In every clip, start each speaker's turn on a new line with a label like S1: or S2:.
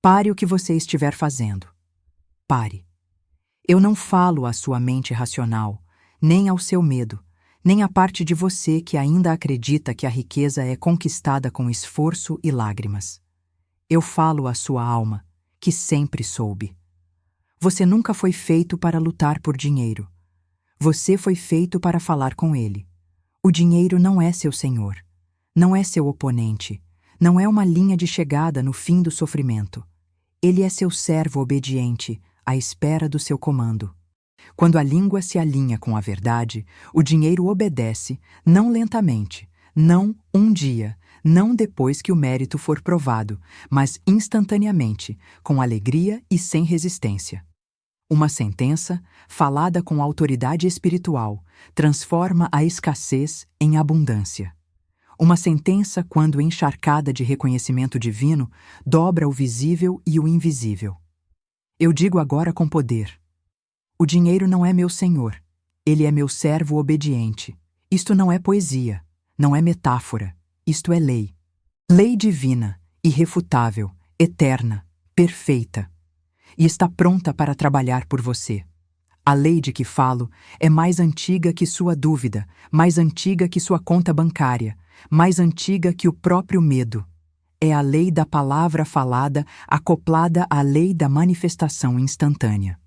S1: Pare o que você estiver fazendo. Pare. Eu não falo à sua mente racional, nem ao seu medo, nem à parte de você que ainda acredita que a riqueza é conquistada com esforço e lágrimas. Eu falo à sua alma, que sempre soube. Você nunca foi feito para lutar por dinheiro. Você foi feito para falar com ele. O dinheiro não é seu senhor, não é seu oponente, não é uma linha de chegada no fim do sofrimento. Ele é seu servo obediente, à espera do seu comando. Quando a língua se alinha com a verdade, o dinheiro obedece, não lentamente, não um dia, não depois que o mérito for provado, mas instantaneamente, com alegria e sem resistência. Uma sentença, falada com autoridade espiritual, transforma a escassez em abundância. Uma sentença, quando encharcada de reconhecimento divino, dobra o visível e o invisível. Eu digo agora com poder: o dinheiro não é meu senhor, ele é meu servo obediente. Isto não é poesia, não é metáfora, isto é lei. Lei divina, irrefutável, eterna, perfeita. E está pronta para trabalhar por você. A lei de que falo é mais antiga que sua dúvida, mais antiga que sua conta bancária, mais antiga que o próprio medo. É a lei da palavra falada acoplada à lei da manifestação instantânea.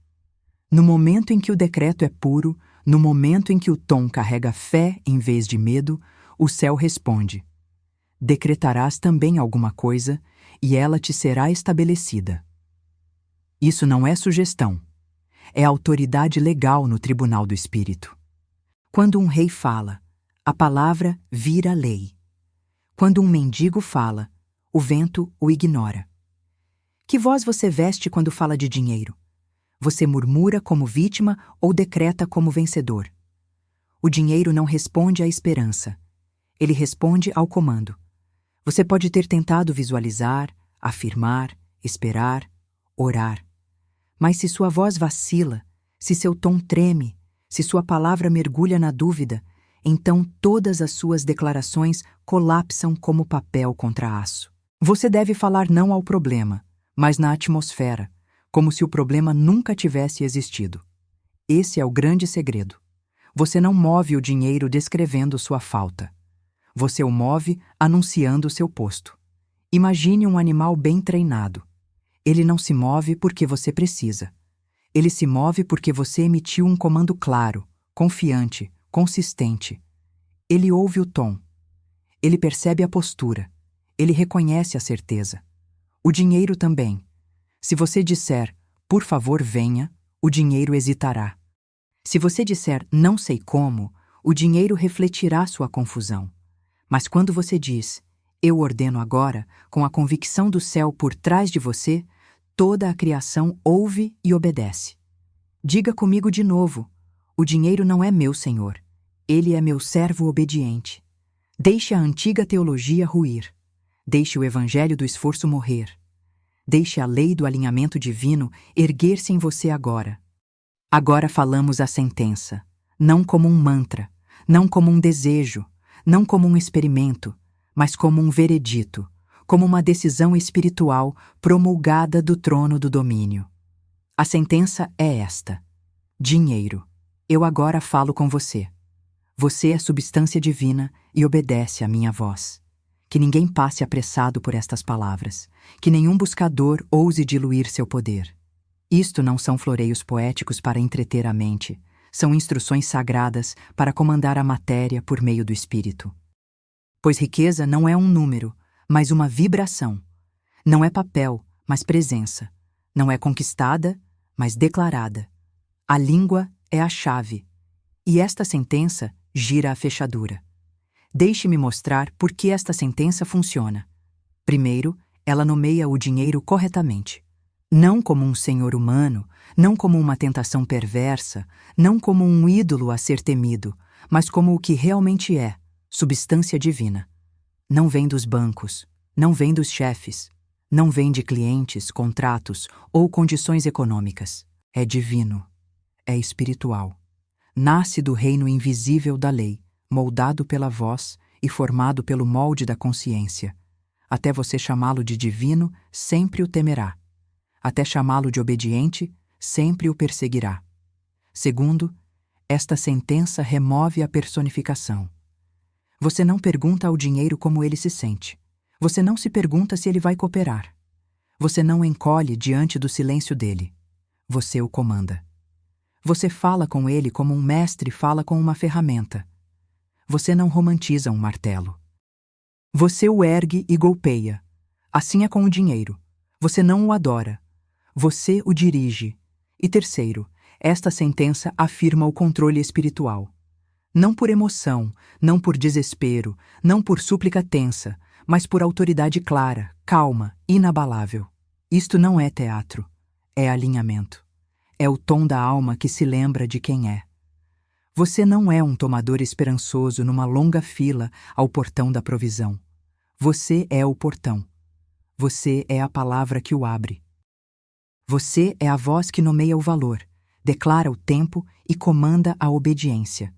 S1: No momento em que o decreto é puro, no momento em que o tom carrega fé em vez de medo, o céu responde: decretarás também alguma coisa, e ela te será estabelecida. Isso não é sugestão. É autoridade legal no tribunal do espírito. Quando um rei fala, a palavra vira lei. Quando um mendigo fala, o vento o ignora. Que voz você veste quando fala de dinheiro? Você murmura como vítima ou decreta como vencedor? O dinheiro não responde à esperança. Ele responde ao comando. Você pode ter tentado visualizar, afirmar, esperar, orar. Mas se sua voz vacila, se seu tom treme, se sua palavra mergulha na dúvida, então todas as suas declarações colapsam como papel contra aço. Você deve falar não ao problema, mas na atmosfera, como se o problema nunca tivesse existido. Esse é o grande segredo. Você não move o dinheiro descrevendo sua falta. Você o move anunciando seu posto. Imagine um animal bem treinado. Ele não se move porque você precisa. Ele se move porque você emitiu um comando claro, confiante, consistente. Ele ouve o tom. Ele percebe a postura. Ele reconhece a certeza. O dinheiro também. Se você disser, por favor, venha, o dinheiro hesitará. Se você disser, não sei como, o dinheiro refletirá sua confusão. Mas quando você diz, eu ordeno agora, com a convicção do céu por trás de você, toda a criação ouve e obedece. Diga comigo de novo: o dinheiro não é meu senhor, ele é meu servo obediente. Deixe a antiga teologia ruir. Deixe o evangelho do esforço morrer. Deixe a lei do alinhamento divino erguer-se em você agora. Agora falamos a sentença, não como um mantra, não como um desejo, não como um experimento, mas como um veredito, como uma decisão espiritual promulgada do trono do domínio. A sentença é esta: dinheiro, eu agora falo com você. Você é substância divina e obedece à minha voz. Que ninguém passe apressado por estas palavras, que nenhum buscador ouse diluir seu poder. Isto não são floreios poéticos para entreter a mente, são instruções sagradas para comandar a matéria por meio do espírito. Pois riqueza não é um número, mas uma vibração. Não é papel, mas presença. Não é conquistada, mas declarada. A língua é a chave. E esta sentença gira a fechadura. Deixe-me mostrar por que esta sentença funciona. Primeiro, ela nomeia o dinheiro corretamente. Não como um senhor humano, não como uma tentação perversa, não como um ídolo a ser temido, mas como o que realmente é, substância divina. Não vem dos bancos, não vem dos chefes, não vem de clientes, contratos ou condições econômicas. É divino, é espiritual. Nasce do reino invisível da lei, moldado pela voz e formado pelo molde da consciência. Até você chamá-lo de divino, sempre o temerá. até chamá-lo de obediente, sempre o perseguirá. Segundo, esta sentença remove a personificação. Você não pergunta ao dinheiro como ele se sente. Você não se pergunta se ele vai cooperar. Você não encolhe diante do silêncio dele. Você o comanda. Você fala com ele como um mestre fala com uma ferramenta. Você não romantiza um martelo. Você o ergue e golpeia. Assim é com o dinheiro. Você não o adora. Você o dirige. E terceiro, esta sentença afirma o controle espiritual. Não por emoção, não por desespero, não por súplica tensa, mas por autoridade clara, calma, inabalável. Isto não é teatro, é alinhamento. É o tom da alma que se lembra de quem é. Você não é um tomador esperançoso numa longa fila ao portão da provisão. Você é o portão. Você é a palavra que o abre. Você é a voz que nomeia o valor, declara o tempo e comanda a obediência.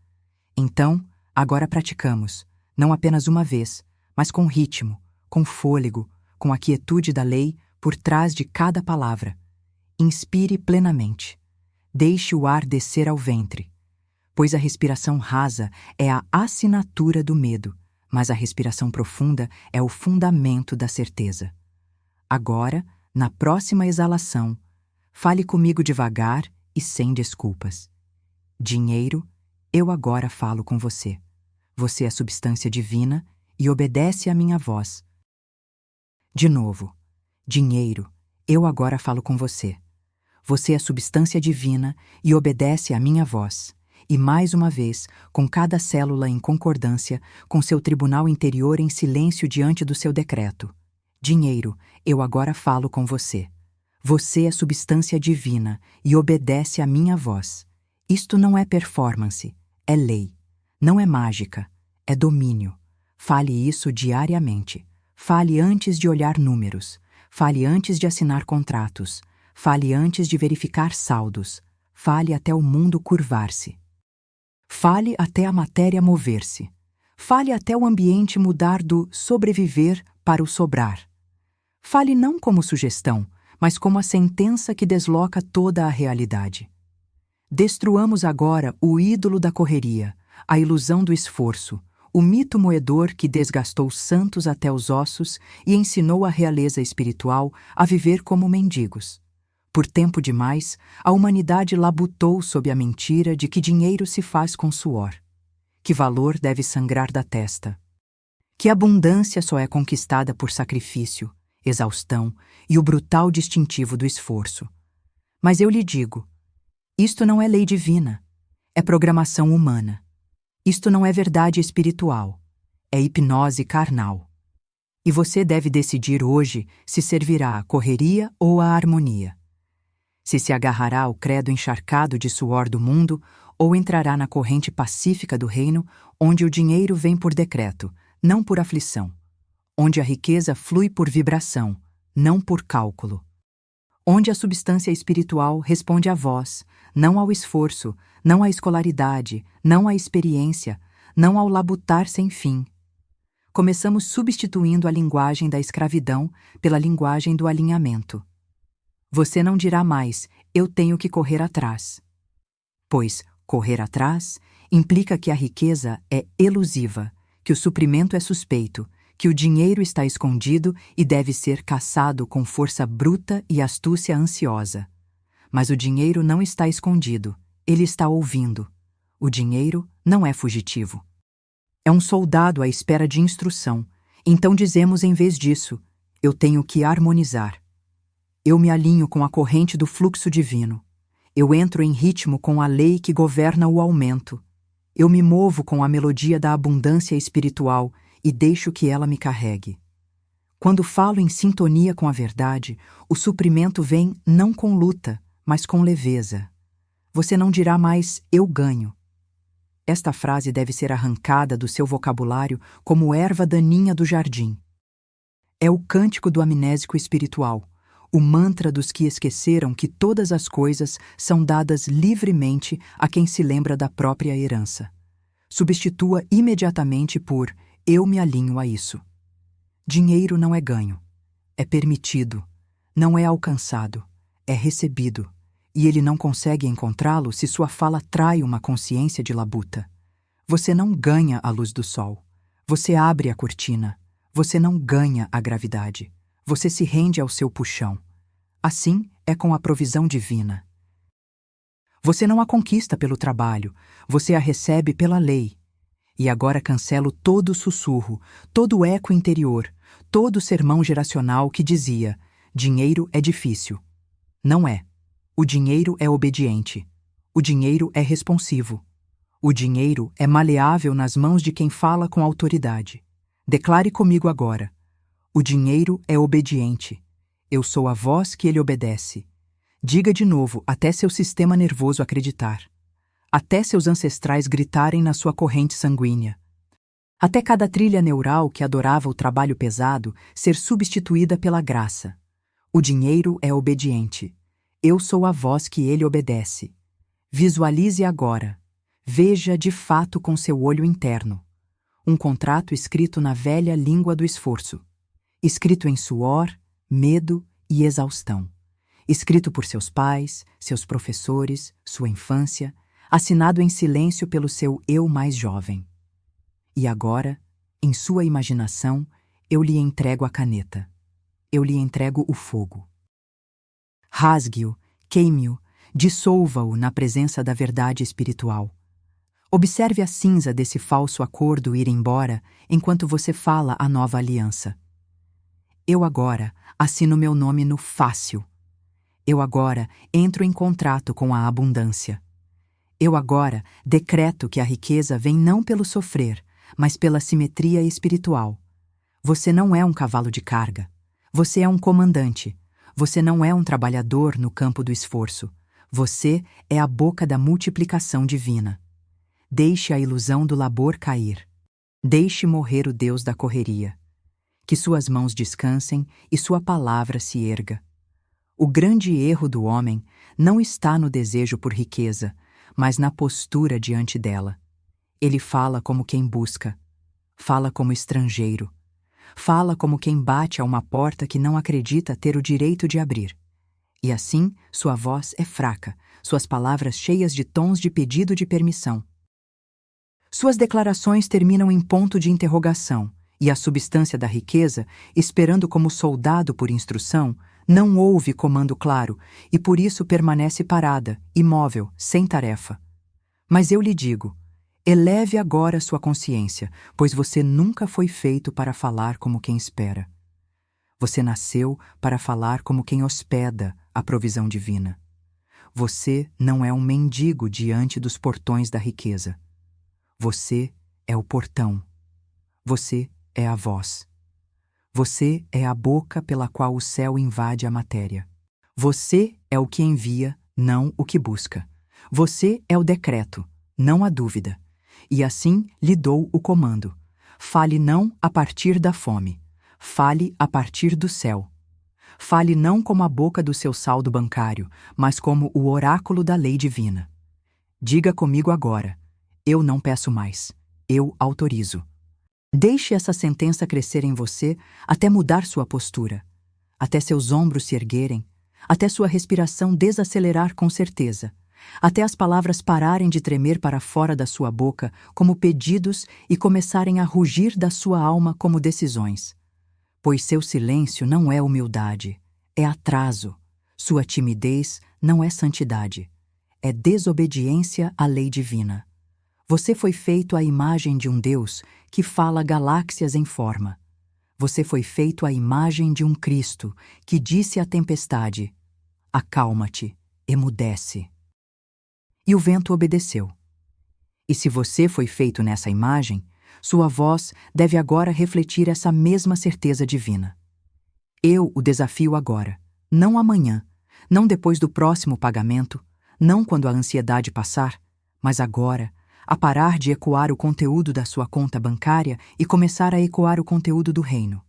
S1: Então, agora praticamos, não apenas uma vez, mas com ritmo, com fôlego, com a quietude da lei por trás de cada palavra. Inspire plenamente. Deixe o ar descer ao ventre, pois a respiração rasa é a assinatura do medo, mas a respiração profunda é o fundamento da certeza. Agora, na próxima exalação, fale comigo devagar e sem desculpas. Dinheiro, eu agora falo com você. Você é substância divina e obedece à minha voz. De novo, dinheiro, eu agora falo com você. Você é substância divina e obedece à minha voz. E mais uma vez, com cada célula em concordância, com seu tribunal interior em silêncio diante do seu decreto. Dinheiro, eu agora falo com você. Você é substância divina e obedece à minha voz. Isto não é performance, é lei. Não é mágica, é domínio. Fale isso diariamente. Fale antes de olhar números. Fale antes de assinar contratos. Fale antes de verificar saldos. Fale até o mundo curvar-se. Fale até a matéria mover-se. Fale até o ambiente mudar do sobreviver para o sobrar. Fale não como sugestão, mas como a sentença que desloca toda a realidade. Destruamos agora o ídolo da correria, a ilusão do esforço, o mito moedor que desgastou santos até os ossos e ensinou a realeza espiritual a viver como mendigos. Por tempo demais, a humanidade labutou sob a mentira de que dinheiro se faz com suor, que valor deve sangrar da testa, que abundância só é conquistada por sacrifício, exaustão e o brutal distintivo do esforço. Mas eu lhe digo, isto não é lei divina, é programação humana. Isto não é verdade espiritual, é hipnose carnal. E você deve decidir hoje se servirá à correria ou à harmonia. Se agarrará ao credo encharcado de suor do mundo ou entrará na corrente pacífica do reino, onde o dinheiro vem por decreto, não por aflição, onde a riqueza flui por vibração, não por cálculo, onde a substância espiritual responde à voz, não ao esforço, não à escolaridade, não à experiência, não ao labutar sem fim. Começamos substituindo a linguagem da escravidão pela linguagem do alinhamento. Você não dirá mais, eu tenho que correr atrás. Pois correr atrás implica que a riqueza é elusiva, que o suprimento é suspeito, que o dinheiro está escondido e deve ser caçado com força bruta e astúcia ansiosa. Mas o dinheiro não está escondido, ele está ouvindo. O dinheiro não é fugitivo. É um soldado à espera de instrução. Então dizemos em vez disso, eu tenho que harmonizar. Eu me alinho com a corrente do fluxo divino. Eu entro em ritmo com a lei que governa o aumento. Eu me movo com a melodia da abundância espiritual e deixo que ela me carregue. Quando falo em sintonia com a verdade, o suprimento vem não com luta, mas com leveza. Você não dirá mais, eu ganho. Esta frase deve ser arrancada do seu vocabulário como erva daninha do jardim. É o cântico do amnésico espiritual, o mantra dos que esqueceram que todas as coisas são dadas livremente a quem se lembra da própria herança. Substitua imediatamente por eu me alinho a isso. Dinheiro não é ganho, é permitido, não é alcançado, é recebido, e ele não consegue encontrá-lo se sua fala trai uma consciência de labuta. Você não ganha a luz do sol. Você abre a cortina. Você não ganha a gravidade. Você se rende ao seu puxão. Assim é com a provisão divina. Você não a conquista pelo trabalho, você a recebe pela lei. E agora cancelo todo o sussurro, todo o eco interior, todo o sermão geracional que dizia: dinheiro é difícil. Não é. O dinheiro é obediente. O dinheiro é responsivo. O dinheiro é maleável nas mãos de quem fala com autoridade. Declare comigo agora: o dinheiro é obediente. Eu sou a voz que ele obedece. Diga de novo até seu sistema nervoso acreditar. Até seus ancestrais gritarem na sua corrente sanguínea. Até cada trilha neural que adorava o trabalho pesado ser substituída pela graça. O dinheiro é obediente. Eu sou a voz que ele obedece. Visualize agora. Veja de fato com seu olho interno. Um contrato escrito na velha língua do esforço. Escrito em suor, medo e exaustão. Escrito por seus pais, seus professores, sua infância, assinado em silêncio pelo seu eu mais jovem. E agora, em sua imaginação, eu lhe entrego a caneta. Eu lhe entrego o fogo. Rasgue-o, queime-o, dissolva-o na presença da verdade espiritual. Observe a cinza desse falso acordo ir embora enquanto você fala a nova aliança. Eu agora assino meu nome no fácil. Eu agora entro em contrato com a abundância. Eu agora decreto que a riqueza vem não pelo sofrer, mas pela simetria espiritual. Você não é um cavalo de carga. Você é um comandante. Você não é um trabalhador no campo do esforço. Você é a boca da multiplicação divina. Deixe a ilusão do labor cair. Deixe morrer o Deus da correria. Que suas mãos descansem e sua palavra se erga. O grande erro do homem não está no desejo por riqueza, mas na postura diante dela. Ele fala como quem busca. Fala como estrangeiro. Fala como quem bate a uma porta que não acredita ter o direito de abrir. E assim, sua voz é fraca, suas palavras cheias de tons de pedido de permissão. Suas declarações terminam em ponto de interrogação, e a substância da riqueza, esperando como soldado por instrução, não ouve comando claro e por isso permanece parada, imóvel, sem tarefa. Mas eu lhe digo: eleve agora sua consciência, pois você nunca foi feito para falar como quem espera. Você nasceu para falar como quem hospeda a provisão divina. Você não é um mendigo diante dos portões da riqueza. Você é o portão. Você é a voz. Você é a boca pela qual o céu invade a matéria. Você é o que envia, não o que busca. Você é o decreto, não a dúvida. E assim lhe dou o comando. Fale não a partir da fome. Fale a partir do céu. Fale não como a boca do seu saldo bancário, mas como o oráculo da lei divina. Diga comigo agora: eu não peço mais. Eu autorizo. Deixe essa sentença crescer em você até mudar sua postura, até seus ombros se erguerem, até sua respiração desacelerar com certeza, até as palavras pararem de tremer para fora da sua boca como pedidos e começarem a rugir da sua alma como decisões. Pois seu silêncio não é humildade, é atraso. Sua timidez não é santidade, é desobediência à lei divina. Você foi feito à imagem de um Deus que fala galáxias em forma. Você foi feito à imagem de um Cristo que disse à tempestade: acalma-te, emudece. E o vento obedeceu. E se você foi feito nessa imagem, sua voz deve agora refletir essa mesma certeza divina. Eu o desafio agora, não amanhã, não depois do próximo pagamento, não quando a ansiedade passar, mas agora, a parar de ecoar o conteúdo da sua conta bancária e começar a ecoar o conteúdo do reino.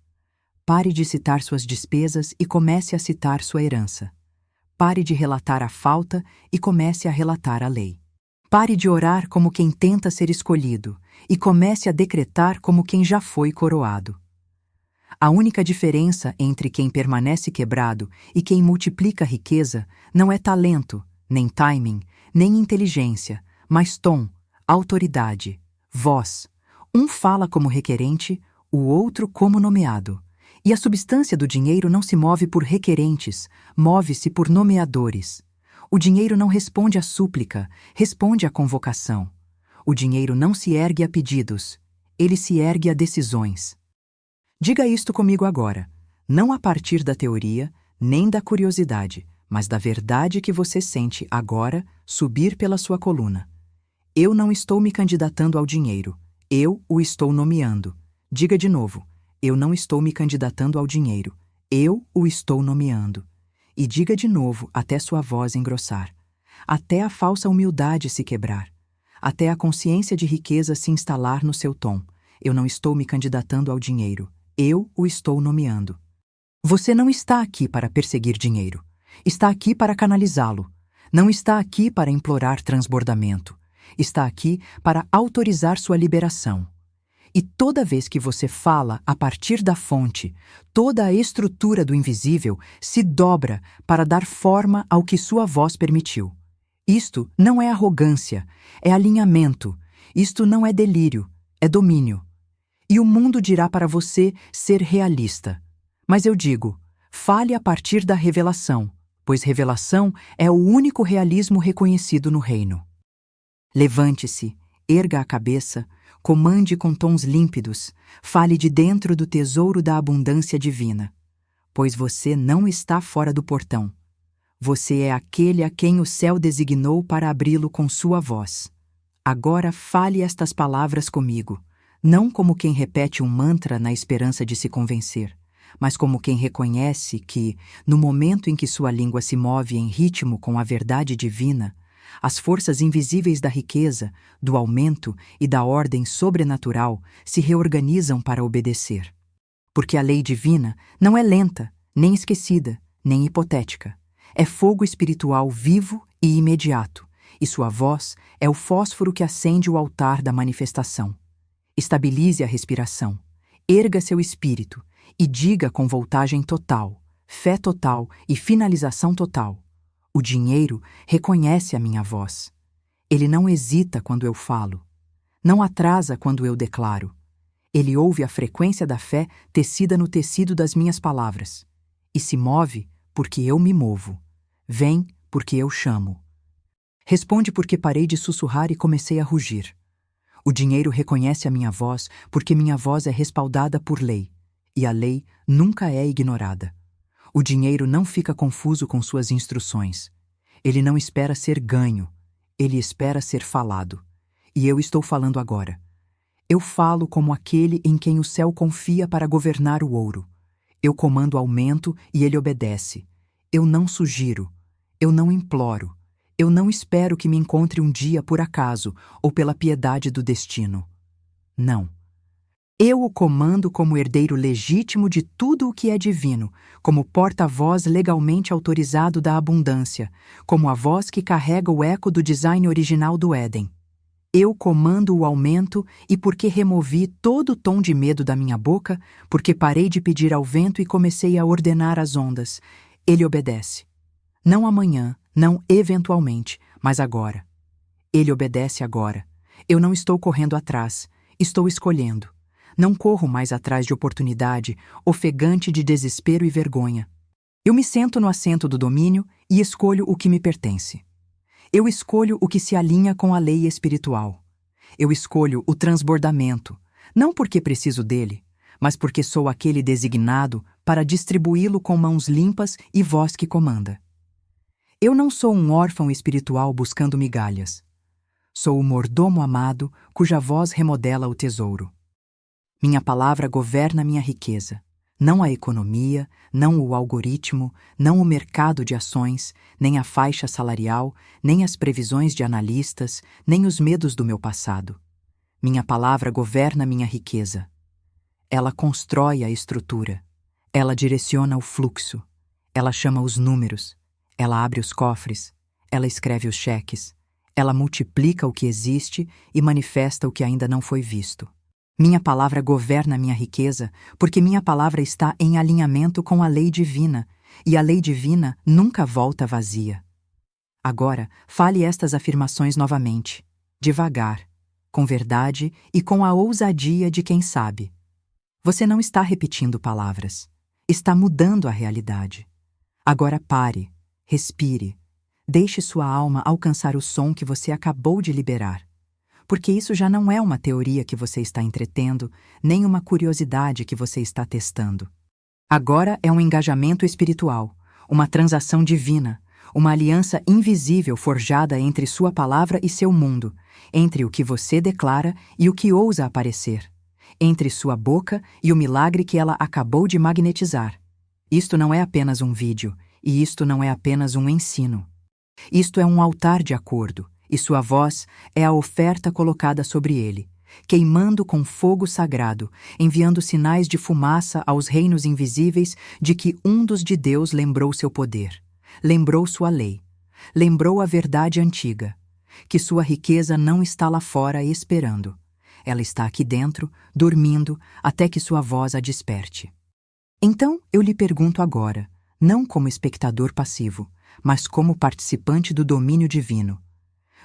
S1: Pare de citar suas despesas e comece a citar sua herança. Pare de relatar a falta e comece a relatar a lei. Pare de orar como quem tenta ser escolhido e comece a decretar como quem já foi coroado. A única diferença entre quem permanece quebrado e quem multiplica riqueza não é talento, nem timing, nem inteligência, mas tom, autoridade, voz. Um fala como requerente, o outro como nomeado. E a substância do dinheiro não se move por requerentes, move-se por nomeadores. O dinheiro não responde à súplica, responde à convocação. O dinheiro não se ergue a pedidos, ele se ergue a decisões. Diga isto comigo agora, não a partir da teoria, nem da curiosidade, mas da verdade que você sente agora subir pela sua coluna. Eu não estou me candidatando ao dinheiro, eu o estou nomeando. Diga de novo, eu não estou me candidatando ao dinheiro, eu o estou nomeando. E diga de novo até sua voz engrossar, até a falsa humildade se quebrar, até a consciência de riqueza se instalar no seu tom. Eu não estou me candidatando ao dinheiro, eu o estou nomeando. Você não está aqui para perseguir dinheiro, está aqui para canalizá-lo. Não está aqui para implorar transbordamento, está aqui para autorizar sua liberação. E toda vez que você fala a partir da fonte, toda a estrutura do invisível se dobra para dar forma ao que sua voz permitiu. Isto não é arrogância, é alinhamento. Isto não é delírio, é domínio. E o mundo dirá para você ser realista. Mas eu digo, fale a partir da revelação, pois revelação é o único realismo reconhecido no reino. Levante-se, erga a cabeça, comande com tons límpidos, fale de dentro do tesouro da abundância divina. Pois você não está fora do portão. Você é aquele a quem o céu designou para abri-lo com sua voz. Agora fale estas palavras comigo, não como quem repete um mantra na esperança de se convencer, mas como quem reconhece que, no momento em que sua língua se move em ritmo com a verdade divina, as forças invisíveis da riqueza, do aumento e da ordem sobrenatural se reorganizam para obedecer. Porque a lei divina não é lenta, nem esquecida, nem hipotética. É fogo espiritual vivo e imediato, e sua voz é o fósforo que acende o altar da manifestação. Estabilize a respiração, erga seu espírito e diga com voltagem total, fé total e finalização total. O dinheiro reconhece a minha voz. Ele não hesita quando eu falo. Não atrasa quando eu declaro. Ele ouve a frequência da fé tecida no tecido das minhas palavras. E se move porque eu me movo. Vem porque eu chamo. Responde porque parei de sussurrar e comecei a rugir. O dinheiro reconhece a minha voz porque minha voz é respaldada por lei. E a lei nunca é ignorada. O dinheiro não fica confuso com suas instruções. Ele não espera ser ganho, ele espera ser falado. E eu estou falando agora. Eu falo como aquele em quem o céu confia para governar o ouro. Eu comando aumento e ele obedece. Eu não sugiro, eu não imploro. Eu não espero que me encontre um dia por acaso ou pela piedade do destino. Não. Eu o comando como herdeiro legítimo de tudo o que é divino, como porta-voz legalmente autorizado da abundância, como a voz que carrega o eco do design original do Éden. Eu comando o aumento e porque removi todo o tom de medo da minha boca, porque parei de pedir ao vento e comecei a ordenar as ondas, ele obedece. Não amanhã, não eventualmente, mas agora. Ele obedece agora. Eu não estou correndo atrás, estou escolhendo. Não corro mais atrás de oportunidade, ofegante de desespero e vergonha. Eu me sento no assento do domínio e escolho o que me pertence. Eu escolho o que se alinha com a lei espiritual. Eu escolho o transbordamento, não porque preciso dele, mas porque sou aquele designado para distribuí-lo com mãos limpas e voz que comanda. Eu não sou um órfão espiritual buscando migalhas. Sou o mordomo amado cuja voz remodela o tesouro. Minha palavra governa minha riqueza, não a economia, não o algoritmo, não o mercado de ações, nem a faixa salarial, nem as previsões de analistas, nem os medos do meu passado. Minha palavra governa minha riqueza. Ela constrói a estrutura, ela direciona o fluxo, ela chama os números, ela abre os cofres, ela escreve os cheques, ela multiplica o que existe e manifesta o que ainda não foi visto. Minha palavra governa minha riqueza, porque minha palavra está em alinhamento com a lei divina, e a lei divina nunca volta vazia. Agora, fale estas afirmações novamente, devagar, com verdade e com a ousadia de quem sabe. Você não está repetindo palavras, está mudando a realidade. Agora pare, respire, deixe sua alma alcançar o som que você acabou de liberar. Porque isso já não é uma teoria que você está entretendo, nem uma curiosidade que você está testando. Agora é um engajamento espiritual, uma transação divina, uma aliança invisível forjada entre sua palavra e seu mundo, entre o que você declara e o que ousa aparecer, entre sua boca e o milagre que ela acabou de magnetizar. Isto não é apenas um vídeo, e isto não é apenas um ensino. Isto é um altar de acordo, e sua voz é a oferta colocada sobre ele, queimando com fogo sagrado, enviando sinais de fumaça aos reinos invisíveis de que um dos de Deus lembrou seu poder, lembrou sua lei, lembrou a verdade antiga, que sua riqueza não está lá fora esperando. Ela está aqui dentro, dormindo, até que sua voz a desperte. Então eu lhe pergunto agora, não como espectador passivo, mas como participante do domínio divino.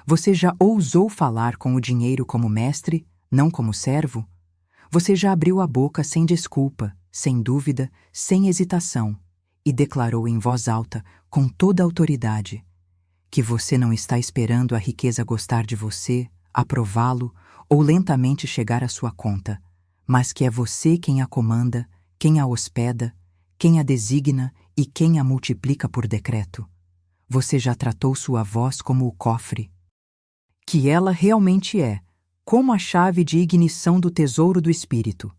S1: Você já ousou falar com o dinheiro como mestre, não como servo? Você já abriu a boca sem desculpa, sem dúvida, sem hesitação, e declarou em voz alta, com toda a autoridade, que você não está esperando a riqueza gostar de você, aprová-lo ou lentamente chegar à sua conta, mas que é você quem a comanda, quem a hospeda, quem a designa e quem a multiplica por decreto. Você já tratou sua voz como o cofre, que ela realmente é, como a chave de ignição do tesouro do Espírito.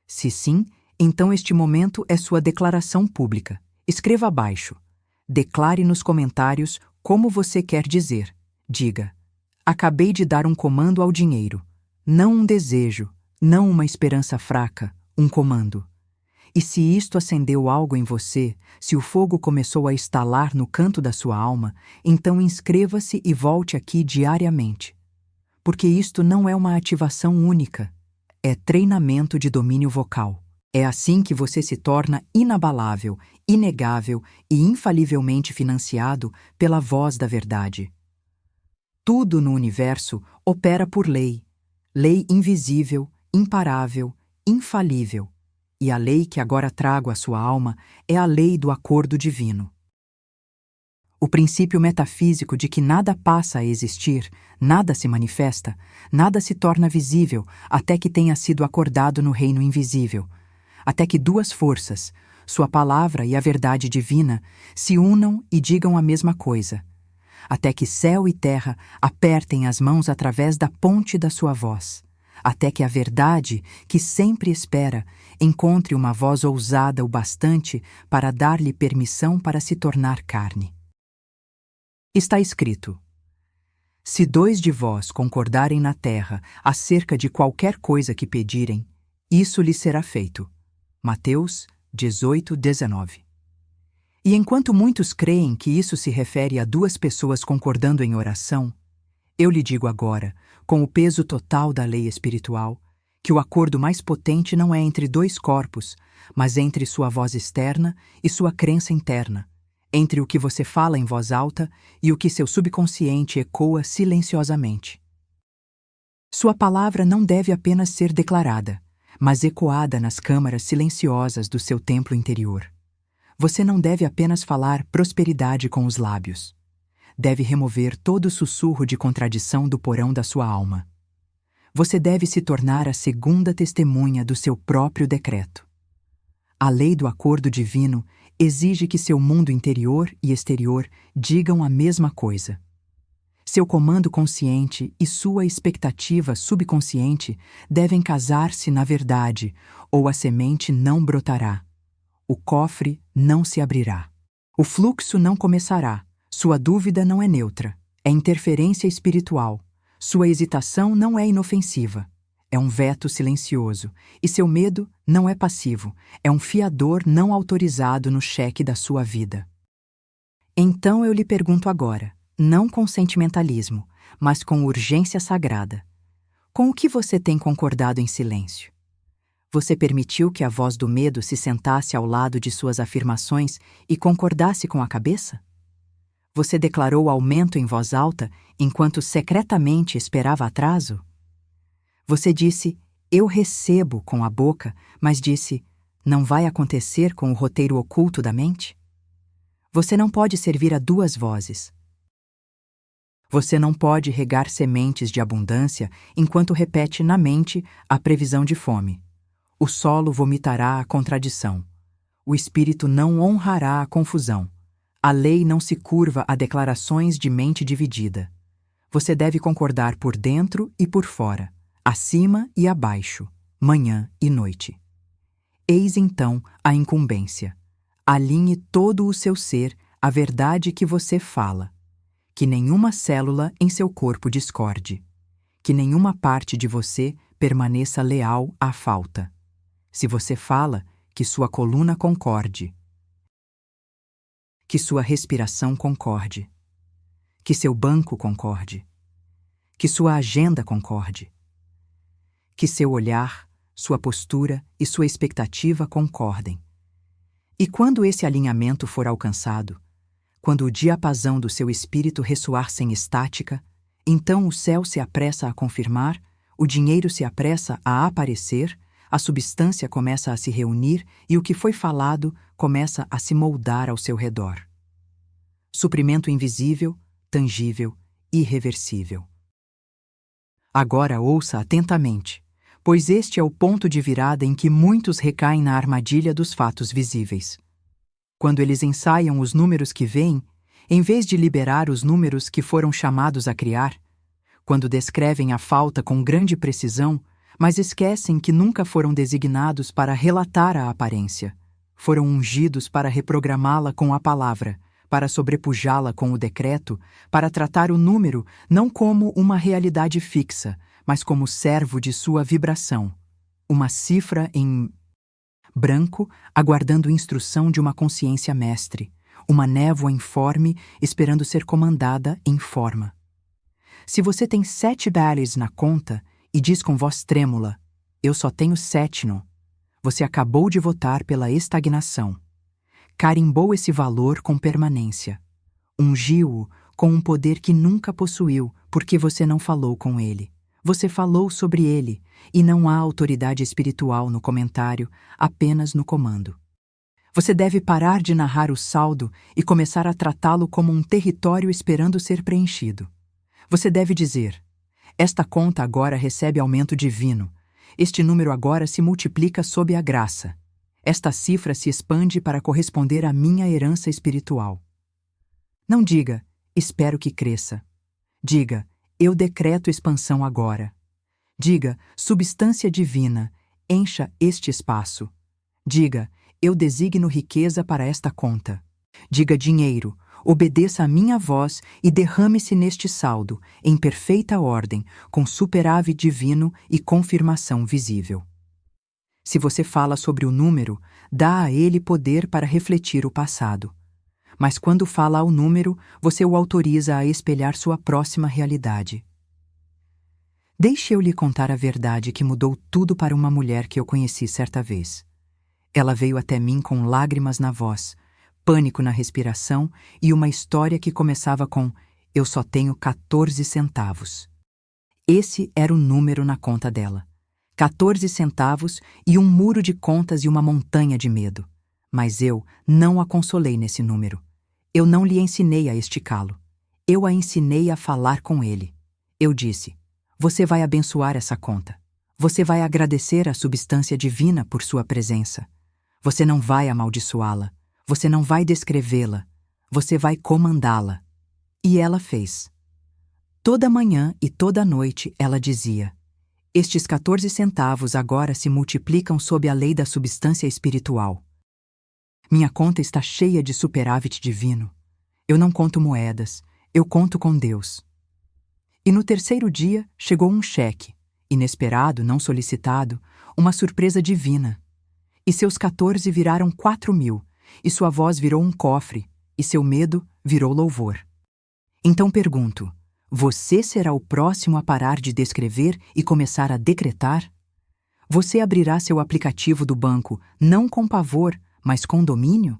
S1: Se sim, então este momento é sua declaração pública. Escreva abaixo. Declare nos comentários como você quer dizer. Diga: acabei de dar um comando ao dinheiro. Não um desejo, não uma esperança fraca, um comando. E se isto acendeu algo em você, se o fogo começou a estalar no canto da sua alma, então inscreva-se e volte aqui diariamente. Porque isto não é uma ativação única, é treinamento de domínio vocal. É assim que você se torna inabalável, inegável e infalivelmente financiado pela voz da verdade. Tudo no universo opera por lei, lei invisível, imparável, infalível. E a lei que agora trago à sua alma é a lei do acordo divino. O princípio metafísico de que nada passa a existir, nada se manifesta, nada se torna visível até que tenha sido acordado no reino invisível, até que duas forças, sua palavra e a verdade divina, se unam e digam a mesma coisa, até que céu e terra apertem as mãos através da ponte da sua voz, até que a verdade, que sempre espera, encontre uma voz ousada o bastante para dar-lhe permissão para se tornar carne. Está escrito: se dois de vós concordarem na terra acerca de qualquer coisa que pedirem, isso lhes será feito. Mateus 18:19. E enquanto muitos creem que isso se refere a duas pessoas concordando em oração, eu lhe digo agora, com o peso total da lei espiritual, que o acordo mais potente não é entre dois corpos, mas entre sua voz externa e sua crença interna, entre o que você fala em voz alta e o que seu subconsciente ecoa silenciosamente. Sua palavra não deve apenas ser declarada, mas ecoada nas câmaras silenciosas do seu templo interior. Você não deve apenas falar prosperidade com os lábios. Deve remover todo o sussurro de contradição do porão da sua alma. Você deve se tornar a segunda testemunha do seu próprio decreto. A lei do acordo divino exige que seu mundo interior e exterior digam a mesma coisa. Seu comando consciente e sua expectativa subconsciente devem casar-se na verdade, ou a semente não brotará. O cofre não se abrirá. O fluxo não começará. Sua dúvida não é neutra, é interferência espiritual. Sua hesitação não é inofensiva, é um veto silencioso. E seu medo não é passivo, é um fiador não autorizado no cheque da sua vida. Então eu lhe pergunto agora, não com sentimentalismo, mas com urgência sagrada: Com o que você tem concordado em silêncio? Você permitiu que a voz do medo se sentasse ao lado de suas afirmações e concordasse com a cabeça? Você declarou aumento em voz alta enquanto secretamente esperava atraso? Você disse, eu recebo com a boca, mas disse, não vai acontecer com o roteiro oculto da mente? Você não pode servir a duas vozes. Você não pode regar sementes de abundância enquanto repete na mente a previsão de fome. O solo vomitará a contradição. O espírito não honrará a confusão. A lei não se curva a declarações de mente dividida. Você deve concordar por dentro e por fora, acima e abaixo, manhã e noite. Eis então a incumbência. Alinhe todo o seu ser à verdade que você fala. Que nenhuma célula em seu corpo discorde. Que nenhuma parte de você permaneça leal à falta. Se você fala, que sua coluna concorde. Que sua respiração concorde. Que seu banco concorde. Que sua agenda concorde. Que seu olhar, sua postura e sua expectativa concordem. E quando esse alinhamento for alcançado, quando o diapasão do seu espírito ressoar sem estática, então o céu se apressa a confirmar, o dinheiro se apressa a aparecer, a substância começa a se reunir e o que foi falado começa a se moldar ao seu redor. Suprimento invisível, tangível, irreversível. Agora ouça atentamente, pois este é o ponto de virada em que muitos recaem na armadilha dos fatos visíveis. Quando eles ensaiam os números que veem, em vez de liberar os números que foram chamados a criar, quando descrevem a falta com grande precisão, mas esquecem que nunca foram designados para relatar a aparência, foram ungidos para reprogramá-la com a palavra, para sobrepujá-la com o decreto, para tratar o número não como uma realidade fixa, mas como servo de sua vibração, uma cifra em branco aguardando instrução de uma consciência mestre, uma névoa informe esperando ser comandada em forma. Se você tem 7 barrels na conta e diz com voz trêmula, eu só tenho 7 no, você acabou de votar pela estagnação. Carimbou esse valor com permanência. Ungiu-o com um poder que nunca possuiu, porque você não falou com ele. Você falou sobre ele, e não há autoridade espiritual no comentário, apenas no comando. Você deve parar de narrar o saldo e começar a tratá-lo como um território esperando ser preenchido. Você deve dizer, esta conta agora recebe aumento divino. Este número agora se multiplica sob a graça. Esta cifra se expande para corresponder à minha herança espiritual. Não diga, espero que cresça. Diga, eu decreto expansão agora. Diga, substância divina, encha este espaço. Diga, eu designo riqueza para esta conta. Diga, dinheiro, obedeça a minha voz e derrame-se neste saldo, em perfeita ordem, com superávit divino e confirmação visível. Se você fala sobre o número, dá a ele poder para refletir o passado. Mas quando fala ao número, você o autoriza a espelhar sua próxima realidade. Deixe eu lhe contar a verdade que mudou tudo para uma mulher que eu conheci certa vez. Ela veio até mim com lágrimas na voz, pânico na respiração e uma história que começava com eu só tenho 14 centavos. Esse era o número na conta dela. 14 centavos e um muro de contas e uma montanha de medo. Mas eu não a consolei nesse número. Eu não lhe ensinei a esticá-lo. Eu a ensinei a falar com ele. Eu disse, você vai abençoar essa conta. Você vai agradecer à substância divina por sua presença. Você não vai amaldiçoá-la. Você não vai descrevê-la. Você vai comandá-la. E ela fez. Toda manhã e toda noite ela dizia, estes 14 centavos agora se multiplicam sob a lei da substância espiritual. Minha conta está cheia de superávit divino. Eu não conto moedas, eu conto com Deus. E no terceiro dia chegou um cheque, inesperado, não solicitado, uma surpresa divina. E seus 14 viraram 4.000, e sua voz virou um cofre, e seu medo virou louvor. Então pergunto, Você será o próximo a parar de descrever e começar a decretar? Você abrirá seu aplicativo do banco não com pavor, mas com domínio?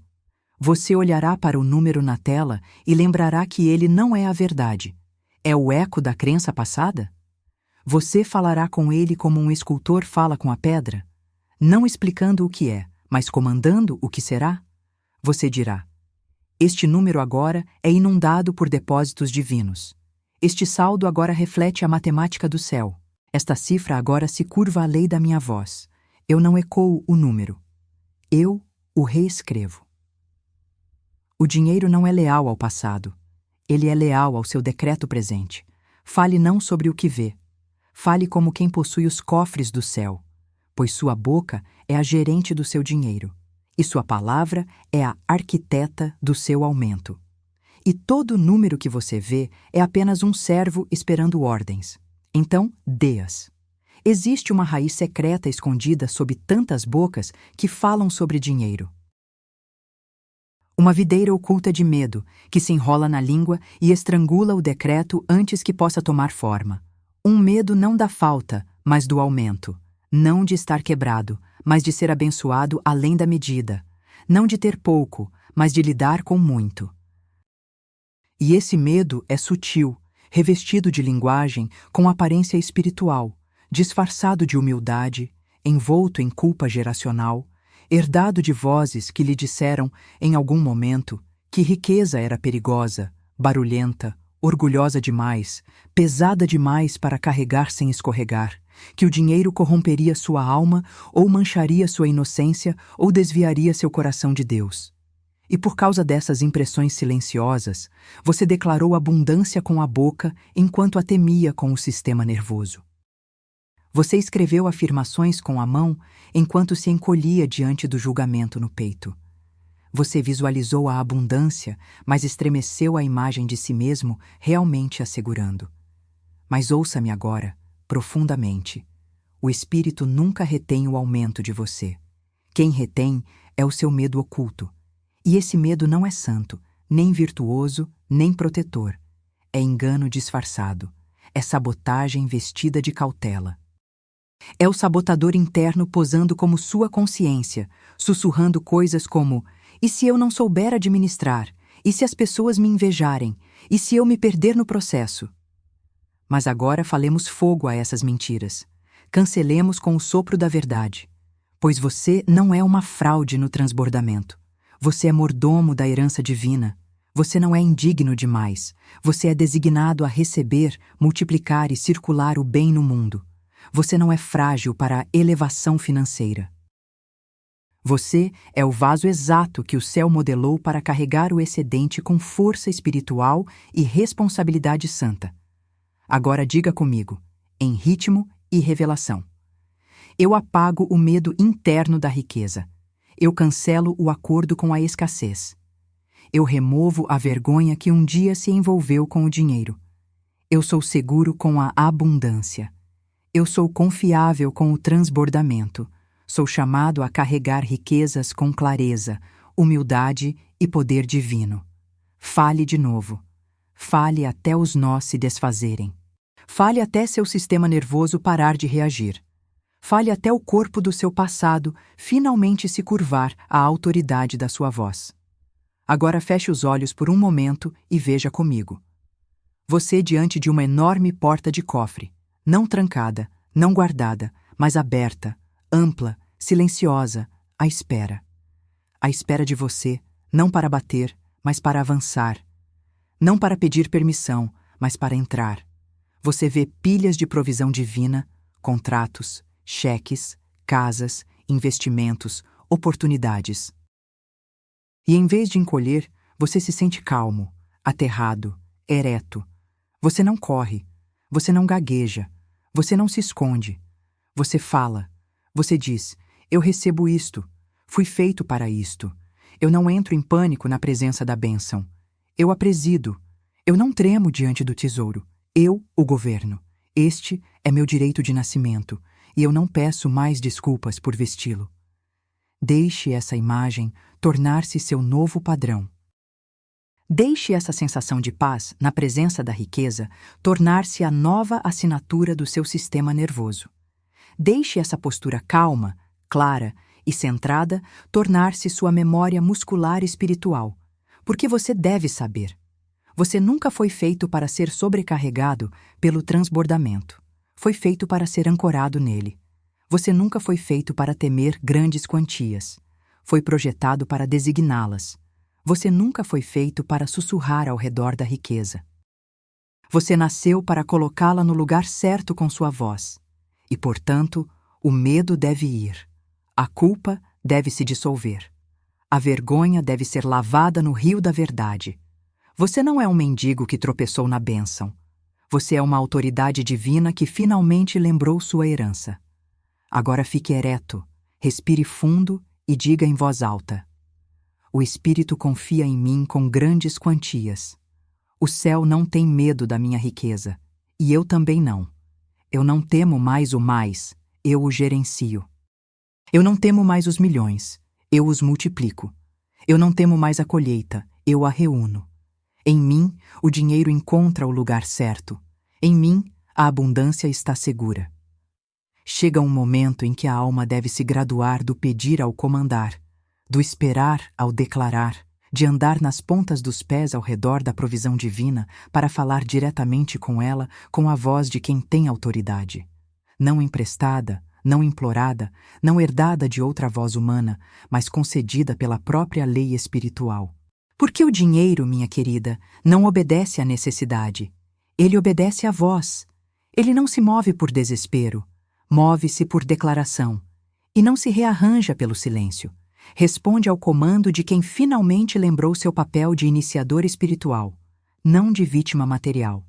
S1: Você olhará para o número na tela e lembrará que ele não é a verdade. É o eco da crença passada? Você falará com ele como um escultor fala com a pedra, não explicando o que é, mas comandando o que será? Você dirá: este número agora é inundado por depósitos divinos. Este saldo agora reflete a matemática do céu. Esta cifra agora se curva à lei da minha voz. Eu não ecoo o número. Eu o reescrevo. O dinheiro não é leal ao passado. Ele é leal ao seu decreto presente. Fale não sobre o que vê. Fale como quem possui os cofres do céu, pois sua boca é a gerente do seu dinheiro, e sua palavra é a arquiteta do seu aumento. E todo número que você vê é apenas um servo esperando ordens. Então, dê-as. Existe uma raiz secreta escondida sob tantas bocas que falam sobre dinheiro. Uma videira oculta de medo, que se enrola na língua e estrangula o decreto antes que possa tomar forma. Um medo não da falta, mas do aumento. Não de estar quebrado, mas de ser abençoado além da medida. Não de ter pouco, mas de lidar com muito. E esse medo é sutil, revestido de linguagem com aparência espiritual, disfarçado de humildade, envolto em culpa geracional, herdado de vozes que lhe disseram, em algum momento, que riqueza era perigosa, barulhenta, orgulhosa demais, pesada demais para carregar sem escorregar, que o dinheiro corromperia sua alma ou mancharia sua inocência ou desviaria seu coração de Deus. E por causa dessas impressões silenciosas, você declarou abundância com a boca enquanto a temia com o sistema nervoso. Você escreveu afirmações com a mão enquanto se encolhia diante do julgamento no peito. Você visualizou a abundância, mas estremeceu a imagem de si mesmo, realmente assegurando. Mas ouça-me agora, profundamente. O espírito nunca retém o aumento de você. Quem retém é o seu medo oculto. E esse medo não é santo, nem virtuoso, nem protetor. É engano disfarçado. É sabotagem vestida de cautela. É o sabotador interno posando como sua consciência, sussurrando coisas como: e se eu não souber administrar? E se as pessoas me invejarem? E se eu me perder no processo? Mas agora falemos fogo a essas mentiras. Cancelemos com o sopro da verdade. Pois você não é uma fraude no transbordamento. Você é mordomo da herança divina. Você não é indigno demais. Você é designado a receber, multiplicar e circular o bem no mundo. Você não é frágil para a elevação financeira. Você é o vaso exato que o céu modelou para carregar o excedente com força espiritual e responsabilidade santa. Agora diga comigo, em ritmo e revelação. Eu apago o medo interno da riqueza. Eu cancelo o acordo com a escassez. Eu removo a vergonha que um dia se envolveu com o dinheiro. Eu sou seguro com a abundância. Eu sou confiável com o transbordamento. Sou chamado a carregar riquezas com clareza, humildade e poder divino. Fale de novo. Fale até os nós se desfazerem. Fale até seu sistema nervoso parar de reagir. Fale até o corpo do seu passado finalmente se curvar à autoridade da sua voz. Agora feche os olhos por um momento e veja comigo. Você diante de uma enorme porta de cofre, não trancada, não guardada, mas aberta, ampla, silenciosa, à espera. À espera de você, não para bater, mas para avançar. Não para pedir permissão, mas para entrar. Você vê pilhas de provisão divina, contratos, cheques, casas, investimentos, oportunidades. E em vez de encolher, você se sente calmo, aterrado, ereto. Você não corre, você não gagueja, você não se esconde. Você fala, você diz: eu recebo isto, fui feito para isto. Eu não entro em pânico na presença da bênção. Eu a presido. Eu não tremo diante do tesouro. Eu o governo. Este é meu direito de nascimento, e eu não peço mais desculpas por vesti-lo. Deixe essa imagem tornar-se seu novo padrão. Deixe essa sensação de paz, na presença da riqueza, tornar-se a nova assinatura do seu sistema nervoso. Deixe essa postura calma, clara e centrada tornar-se sua memória muscular espiritual, porque você deve saber. Você nunca foi feito para ser sobrecarregado pelo transbordamento. Foi feito para ser ancorado nele. Você nunca foi feito para temer grandes quantias. Foi projetado para designá-las. Você nunca foi feito para sussurrar ao redor da riqueza. Você nasceu para colocá-la no lugar certo com sua voz. E, portanto, o medo deve ir. A culpa deve se dissolver. A vergonha deve ser lavada no rio da verdade. Você não é um mendigo que tropeçou na bênção. Você é uma autoridade divina que finalmente lembrou sua herança. Agora fique ereto, respire fundo e diga em voz alta: o Espírito confia em mim com grandes quantias. O céu não tem medo da minha riqueza, e eu também não. Eu não temo mais o mais, eu o gerencio. Eu não temo mais os milhões, eu os multiplico. Eu não temo mais a colheita, eu a reúno. Em mim, o dinheiro encontra o lugar certo. Em mim, a abundância está segura. Chega um momento em que a alma deve se graduar do pedir ao comandar, do esperar ao declarar, de andar nas pontas dos pés ao redor da provisão divina para falar diretamente com ela com a voz de quem tem autoridade. Não emprestada, não implorada, não herdada de outra voz humana, mas concedida pela própria lei espiritual. Porque o dinheiro, minha querida, não obedece à necessidade. Ele obedece à voz. Ele não se move por desespero, move-se por declaração. E não se rearranja pelo silêncio. Responde ao comando de quem finalmente lembrou seu papel de iniciador espiritual, não de vítima material.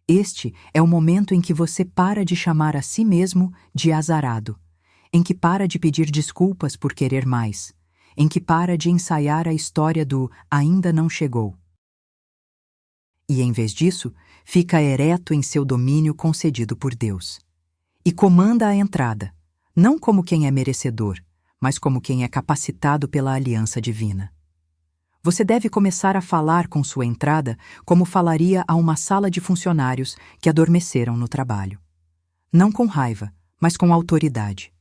S1: Este é o momento em que você para de chamar a si mesmo de azarado, em que para de pedir desculpas por querer mais, em que para de ensaiar a história do ainda não chegou. E, em vez disso, fica ereto em seu domínio concedido por Deus. E comanda a entrada, não como quem é merecedor, mas como quem é capacitado pela aliança divina. Você deve começar a falar com sua entrada como falaria a uma sala de funcionários que adormeceram no trabalho. Não com raiva, mas com autoridade.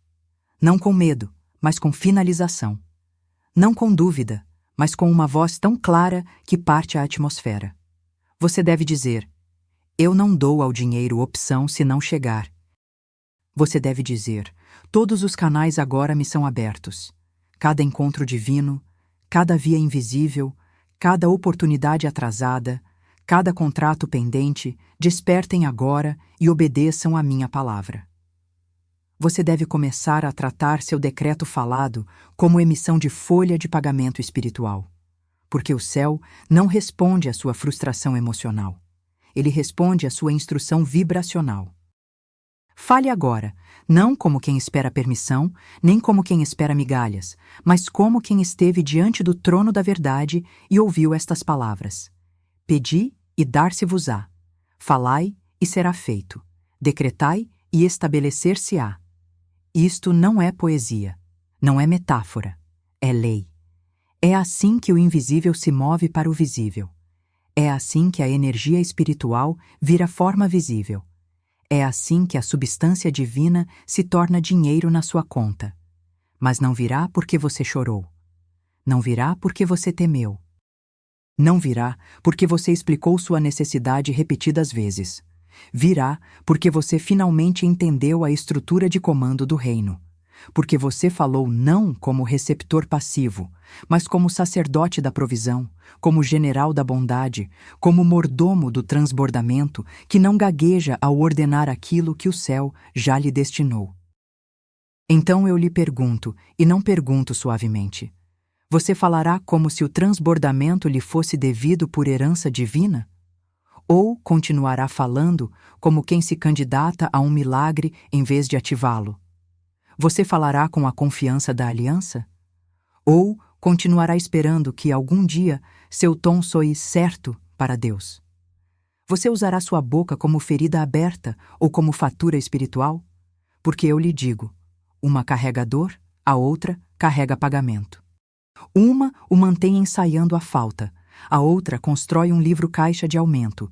S1: Não com medo, mas com finalização. Não com dúvida, mas com uma voz tão clara que parte a atmosfera. Você deve dizer: eu não dou ao dinheiro opção se não chegar. Você deve dizer: todos os canais agora me são abertos. Cada encontro divino, cada via invisível, cada oportunidade atrasada, cada contrato pendente, despertem agora e obedeçam à minha palavra. Você deve começar a tratar seu decreto falado como emissão de folha de pagamento espiritual. Porque o céu não responde à sua frustração emocional. Ele responde à sua instrução vibracional. Fale agora, não como quem espera permissão, nem como quem espera migalhas, mas como quem esteve diante do trono da verdade e ouviu estas palavras: pedi e dar-se-vos-á. Falai e será feito. Decretai e estabelecer-se-á. Isto não é poesia, não é metáfora, é lei. É assim que o invisível se move para o visível. É assim que a energia espiritual vira forma visível. É assim que a substância divina se torna dinheiro na sua conta. Mas não virá porque você chorou. Não virá porque você temeu. Não virá porque você explicou sua necessidade repetidas vezes. Virá porque você finalmente entendeu a estrutura de comando do reino. Porque você falou não como receptor passivo, mas como sacerdote da provisão, como general da bondade, como mordomo do transbordamento que não gagueja ao ordenar aquilo que o céu já lhe destinou. Então eu lhe pergunto, e não pergunto suavemente: você falará como se o transbordamento lhe fosse devido por herança divina? Ou continuará falando como quem se candidata a um milagre em vez de ativá-lo? Você falará com a confiança da aliança? Ou continuará esperando que algum dia seu tom soe certo para Deus? Você usará sua boca como ferida aberta ou como fatura espiritual? Porque eu lhe digo, uma carrega dor, a outra carrega pagamento. Uma o mantém ensaiando a falta, A outra constrói um livro-caixa de aumento.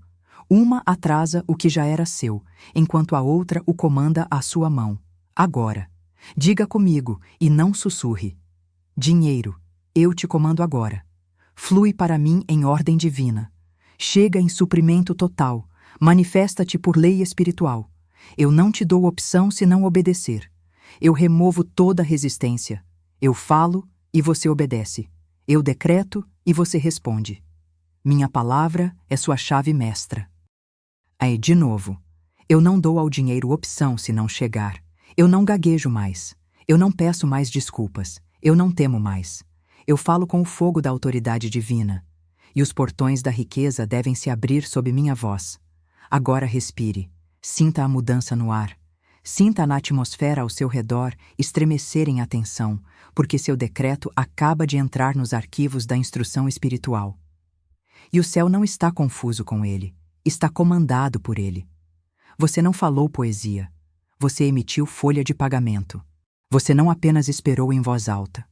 S1: Uma atrasa o que já era seu, enquanto a outra o comanda à sua mão. Agora. Diga comigo e não sussurre. Dinheiro, eu te comando agora. Flui para mim em ordem divina. Chega em suprimento total. Manifesta-te por lei espiritual. Eu não te dou opção se não obedecer. Eu removo toda resistência. Eu falo e você obedece. Eu decreto e você responde. Minha palavra é sua chave mestra. Aí, de novo. Eu não dou ao dinheiro opção se não chegar. Eu não gaguejo mais. Eu não peço mais desculpas. Eu não temo mais. Eu falo com o fogo da autoridade divina. E os portões da riqueza devem se abrir sob minha voz. Agora respire. Sinta a mudança no ar. Sinta na atmosfera ao seu redor estremecer em atenção, porque seu decreto acaba de entrar nos arquivos da instrução espiritual. E o céu não está confuso com ele, está comandado por ele. Você não falou poesia, você emitiu folha de pagamento. Você não apenas esperou em voz alta.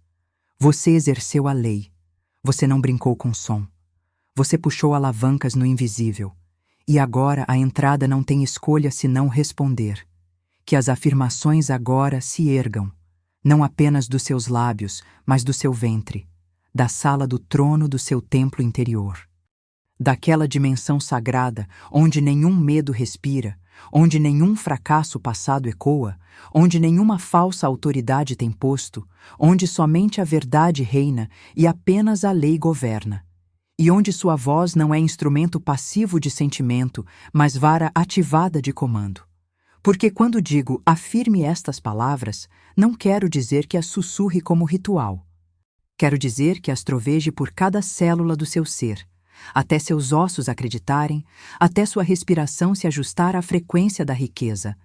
S1: Você exerceu a lei. Você não brincou com som. Você puxou alavancas no invisível. E agora a entrada não tem escolha senão responder. Que as afirmações agora se ergam, não apenas dos seus lábios, mas do seu ventre, da sala do trono do seu templo interior. Daquela dimensão sagrada onde nenhum medo respira, onde nenhum fracasso passado ecoa, onde nenhuma falsa autoridade tem posto, onde somente a verdade reina e apenas a lei governa. E onde sua voz não é instrumento passivo de sentimento, mas vara ativada de comando. Porque quando digo afirme estas palavras, não quero dizer que as sussurre como ritual. Quero dizer que as troveje por cada célula do seu ser, até seus ossos acreditarem, até sua respiração se ajustar à frequência da riqueza,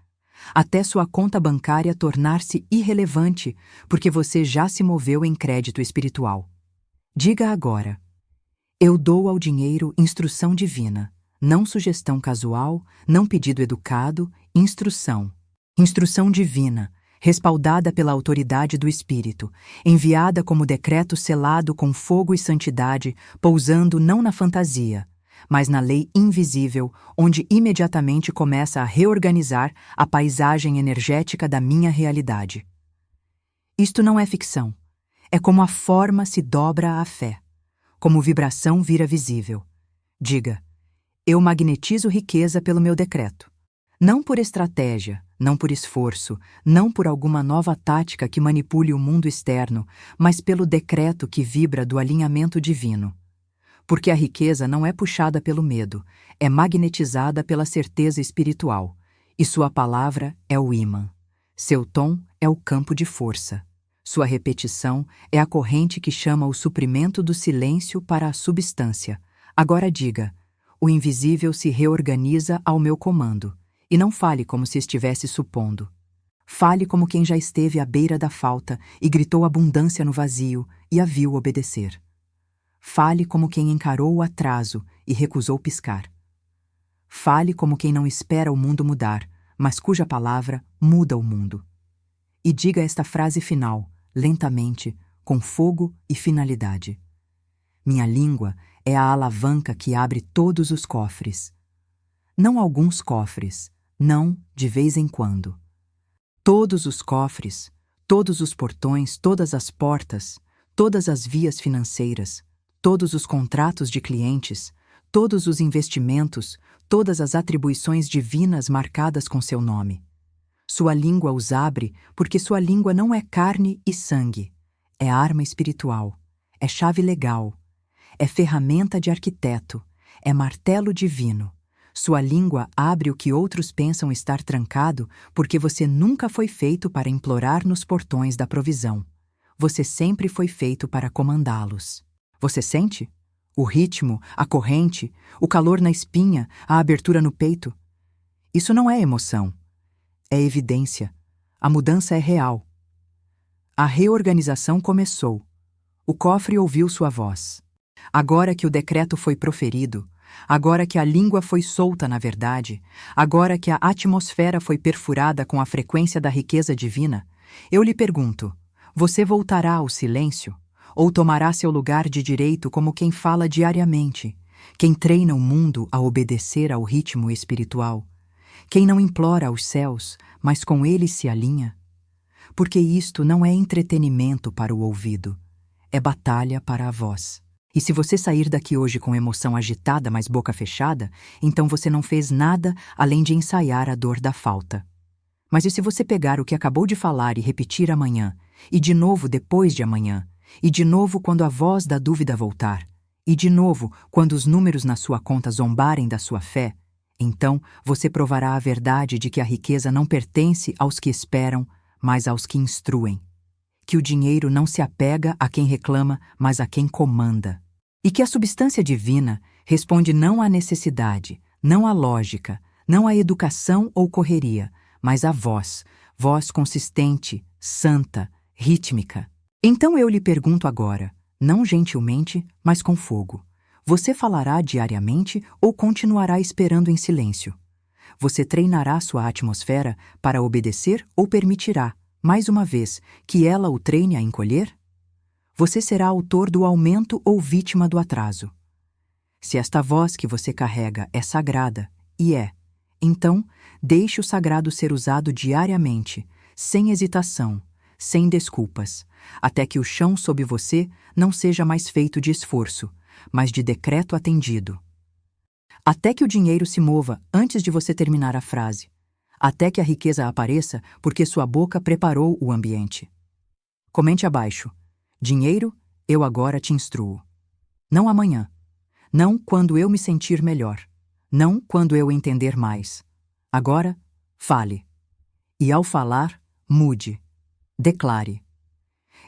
S1: até sua conta bancária tornar-se irrelevante, porque você já se moveu em crédito espiritual. Diga agora: eu dou ao dinheiro instrução divina. Não sugestão casual, não pedido educado, instrução. Instrução divina, respaldada pela autoridade do Espírito, enviada como decreto selado com fogo e santidade, pousando não na fantasia, mas na lei invisível, onde imediatamente começa a reorganizar a paisagem energética da minha realidade. Isto não é ficção. É como a forma se dobra à fé, como vibração vira visível. Diga: eu magnetizo riqueza pelo meu decreto. Não por estratégia, não por esforço, não por alguma nova tática que manipule o mundo externo, mas pelo decreto que vibra do alinhamento divino. Porque a riqueza não é puxada pelo medo, é magnetizada pela certeza espiritual, e sua palavra é o ímã. Seu tom é o campo de força. Sua repetição é a corrente que chama o suprimento do silêncio para a substância. Agora diga: o invisível se reorganiza ao meu comando, e não fale como se estivesse supondo. Fale como quem já esteve à beira da falta e gritou abundância no vazio e a viu obedecer. Fale como quem encarou o atraso e recusou piscar. Fale como quem não espera o mundo mudar, mas cuja palavra muda o mundo. E diga esta frase final, lentamente, com fogo e finalidade. Minha língua é a alavanca que abre todos os cofres. Não alguns cofres, não de vez em quando. Todos os cofres, todos os portões, todas as portas, todas as vias financeiras, todos os contratos de clientes, todos os investimentos, todas as atribuições divinas marcadas com seu nome. Sua língua os abre porque sua língua não é carne e sangue, é arma espiritual, é chave legal, é ferramenta de arquiteto, é martelo divino. Sua língua abre o que outros pensam estar trancado porque você nunca foi feito para implorar nos portões da provisão. Você sempre foi feito para comandá-los. Você sente? O ritmo, a corrente, o calor na espinha, a abertura no peito. Isso não é emoção. É evidência. A mudança é real. A reorganização começou. O cofre ouviu sua voz. Agora que o decreto foi proferido, agora que a língua foi solta na verdade, agora que a atmosfera foi perfurada com a frequência da riqueza divina, eu lhe pergunto: você voltará ao silêncio? ou tomará seu lugar de direito como quem fala diariamente, quem treina o mundo a obedecer ao ritmo espiritual, quem não implora aos céus, mas com eles se alinha? Porque isto não é entretenimento para o ouvido, é batalha para a voz. E se você sair daqui hoje com emoção agitada, mas boca fechada, então você não fez nada além de ensaiar a dor da falta. Mas e se você pegar o que acabou de falar e repetir amanhã, e de novo depois de amanhã, e de novo quando a voz da dúvida voltar, e de novo quando os números na sua conta zombarem da sua fé, então você provará a verdade de que a riqueza não pertence aos que esperam, mas aos que instruem. Que o dinheiro não se apega a quem reclama, mas a quem comanda. E que a substância divina responde não à necessidade, não à lógica, não à educação ou correria, mas à voz, voz consistente, santa, rítmica. Então eu lhe pergunto agora, não gentilmente, mas com fogo: você falará diariamente ou continuará esperando em silêncio? Você treinará sua atmosfera para obedecer ou permitirá, mais uma vez, que ela o treine a encolher? Você será autor do aumento ou vítima do atraso. Se esta voz que você carrega é sagrada, e é, então, deixe o sagrado ser usado diariamente, sem hesitação, sem desculpas, até que o chão sob você não seja mais feito de esforço, mas de decreto atendido. Até que o dinheiro se mova antes de você terminar a frase. Até que a riqueza apareça porque sua boca preparou o ambiente. Comente abaixo: dinheiro, eu agora te instruo. Não amanhã. Não quando eu me sentir melhor. Não quando eu entender mais. Agora, fale. E ao falar, mude. Declare.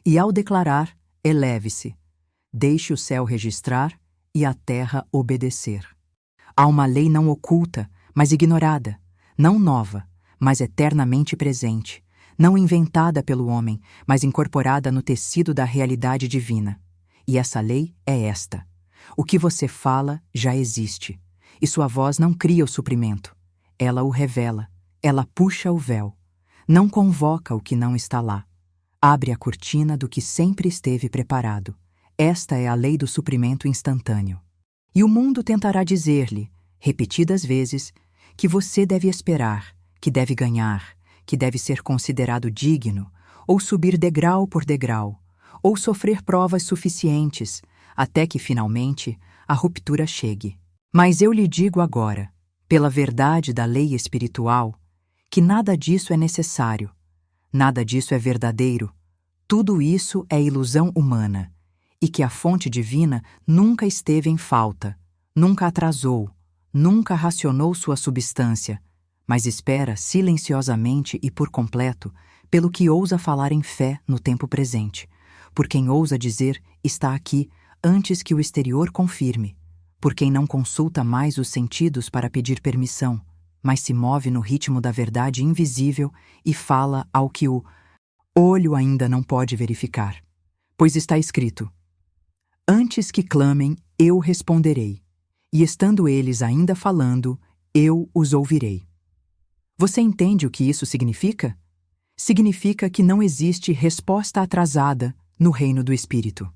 S1: E ao declarar, eleve-se. Deixe o céu registrar e a terra obedecer. Há uma lei não oculta, mas ignorada, não nova, mas eternamente presente, não inventada pelo homem, mas incorporada no tecido da realidade divina. E essa lei é esta: o que você fala já existe, e sua voz não cria o suprimento. Ela o revela, ela puxa o véu, não convoca o que não está lá. Abre a cortina do que sempre esteve preparado. Esta é a lei do suprimento instantâneo. E o mundo tentará dizer-lhe, repetidas vezes, que você deve esperar, que deve ganhar, que deve ser considerado digno, ou subir degrau por degrau, ou sofrer provas suficientes, até que, finalmente, a ruptura chegue. Mas eu lhe digo agora, pela verdade da lei espiritual, que nada disso é necessário, nada disso é verdadeiro, tudo isso é ilusão humana, e que a fonte divina nunca esteve em falta, nunca atrasou, nunca racionou sua substância, mas espera silenciosamente e por completo pelo que ousa falar em fé no tempo presente, por quem ousa dizer está aqui antes que o exterior confirme, por quem não consulta mais os sentidos para pedir permissão, mas se move no ritmo da verdade invisível e fala ao que o olho ainda não pode verificar. Pois está escrito: antes que clamem, eu responderei, e estando eles ainda falando, eu os ouvirei. Você entende o que isso significa? Significa que não existe resposta atrasada no reino do Espírito.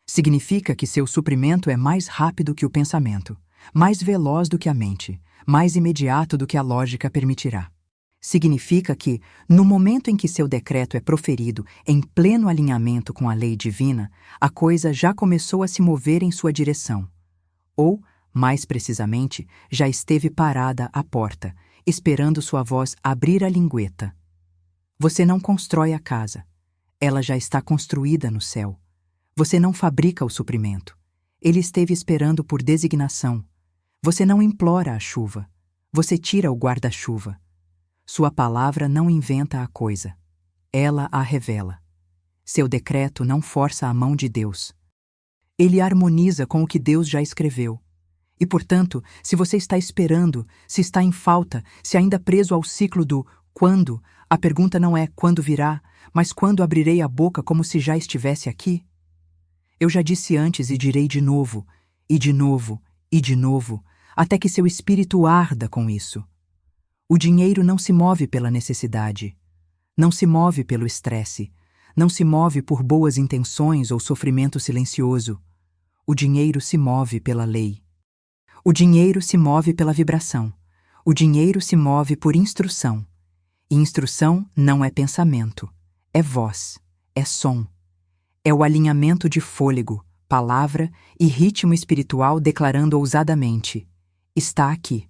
S1: Significa que seu suprimento é mais rápido que o pensamento, mais veloz do que a mente, mais imediato do que a lógica permitirá. Significa que, no momento em que seu decreto é proferido em pleno alinhamento com a lei divina, a coisa já começou a se mover em sua direção. Ou, mais precisamente, já esteve parada à porta, esperando sua voz abrir a lingueta. Você não constrói a casa. Ela já está construída no céu. Você não fabrica o suprimento. Ele esteve esperando por designação. Você não implora a chuva. Você tira o guarda-chuva. Sua palavra não inventa a coisa. Ela a revela. Seu decreto não força a mão de Deus. Ele harmoniza com o que Deus já escreveu. E, portanto, se você está esperando, se está em falta, se ainda preso ao ciclo do quando, a pergunta não é quando virá, mas quando abrirei a boca como se já estivesse aqui? Eu já disse antes e direi de novo, e de novo, e de novo, até que seu espírito arda com isso. O dinheiro não se move pela necessidade, não se move pelo estresse, Não se move por boas intenções ou sofrimento silencioso. O dinheiro se move pela lei. O dinheiro se move pela vibração. O dinheiro se move por instrução. E instrução não é pensamento, é voz, é som. É o alinhamento de fôlego, palavra e ritmo espiritual declarando ousadamente: está aqui.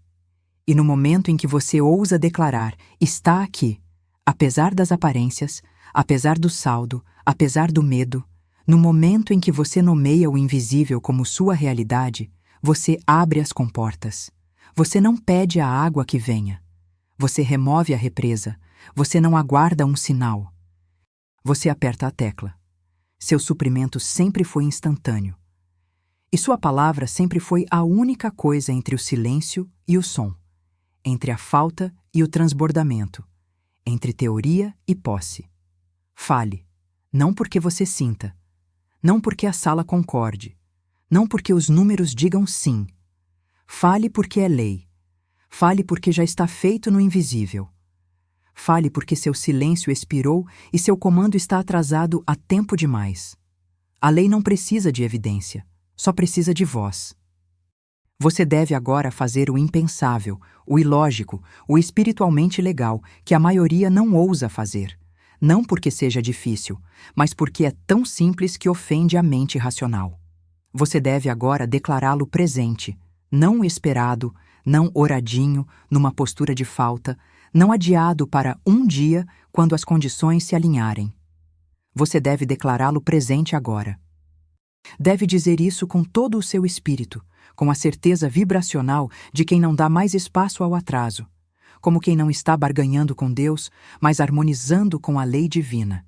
S1: E no momento em que você ousa declarar: está aqui, apesar das aparências, apesar do saldo, apesar do medo, no momento em que você nomeia o invisível como sua realidade, você abre as comportas. Você não pede a água que venha. Você remove a represa. Você não aguarda um sinal. Você aperta a tecla. Seu suprimento sempre foi instantâneo. E sua palavra sempre foi a única coisa entre o silêncio e o som, entre a falta e o transbordamento, entre teoria e posse. Fale, não porque você sinta, não porque a sala concorde, não porque os números digam sim. Fale porque é lei. Fale porque já está feito no invisível. Fale porque seu silêncio expirou e seu comando está atrasado há tempo demais. A lei não precisa de evidência, só precisa de voz. Você deve agora fazer o impensável, o ilógico, o espiritualmente legal, que a maioria não ousa fazer. Não porque seja difícil, mas porque é tão simples que ofende a mente racional. Você deve agora declará-lo presente, não esperado, não oradinho, numa postura de falta, não adiado para um dia quando as condições se alinharem. Você deve declará-lo presente agora. Deve dizer isso com todo o seu espírito, com a certeza vibracional de quem não dá mais espaço ao atraso, como quem não está barganhando com Deus, mas harmonizando com a lei divina.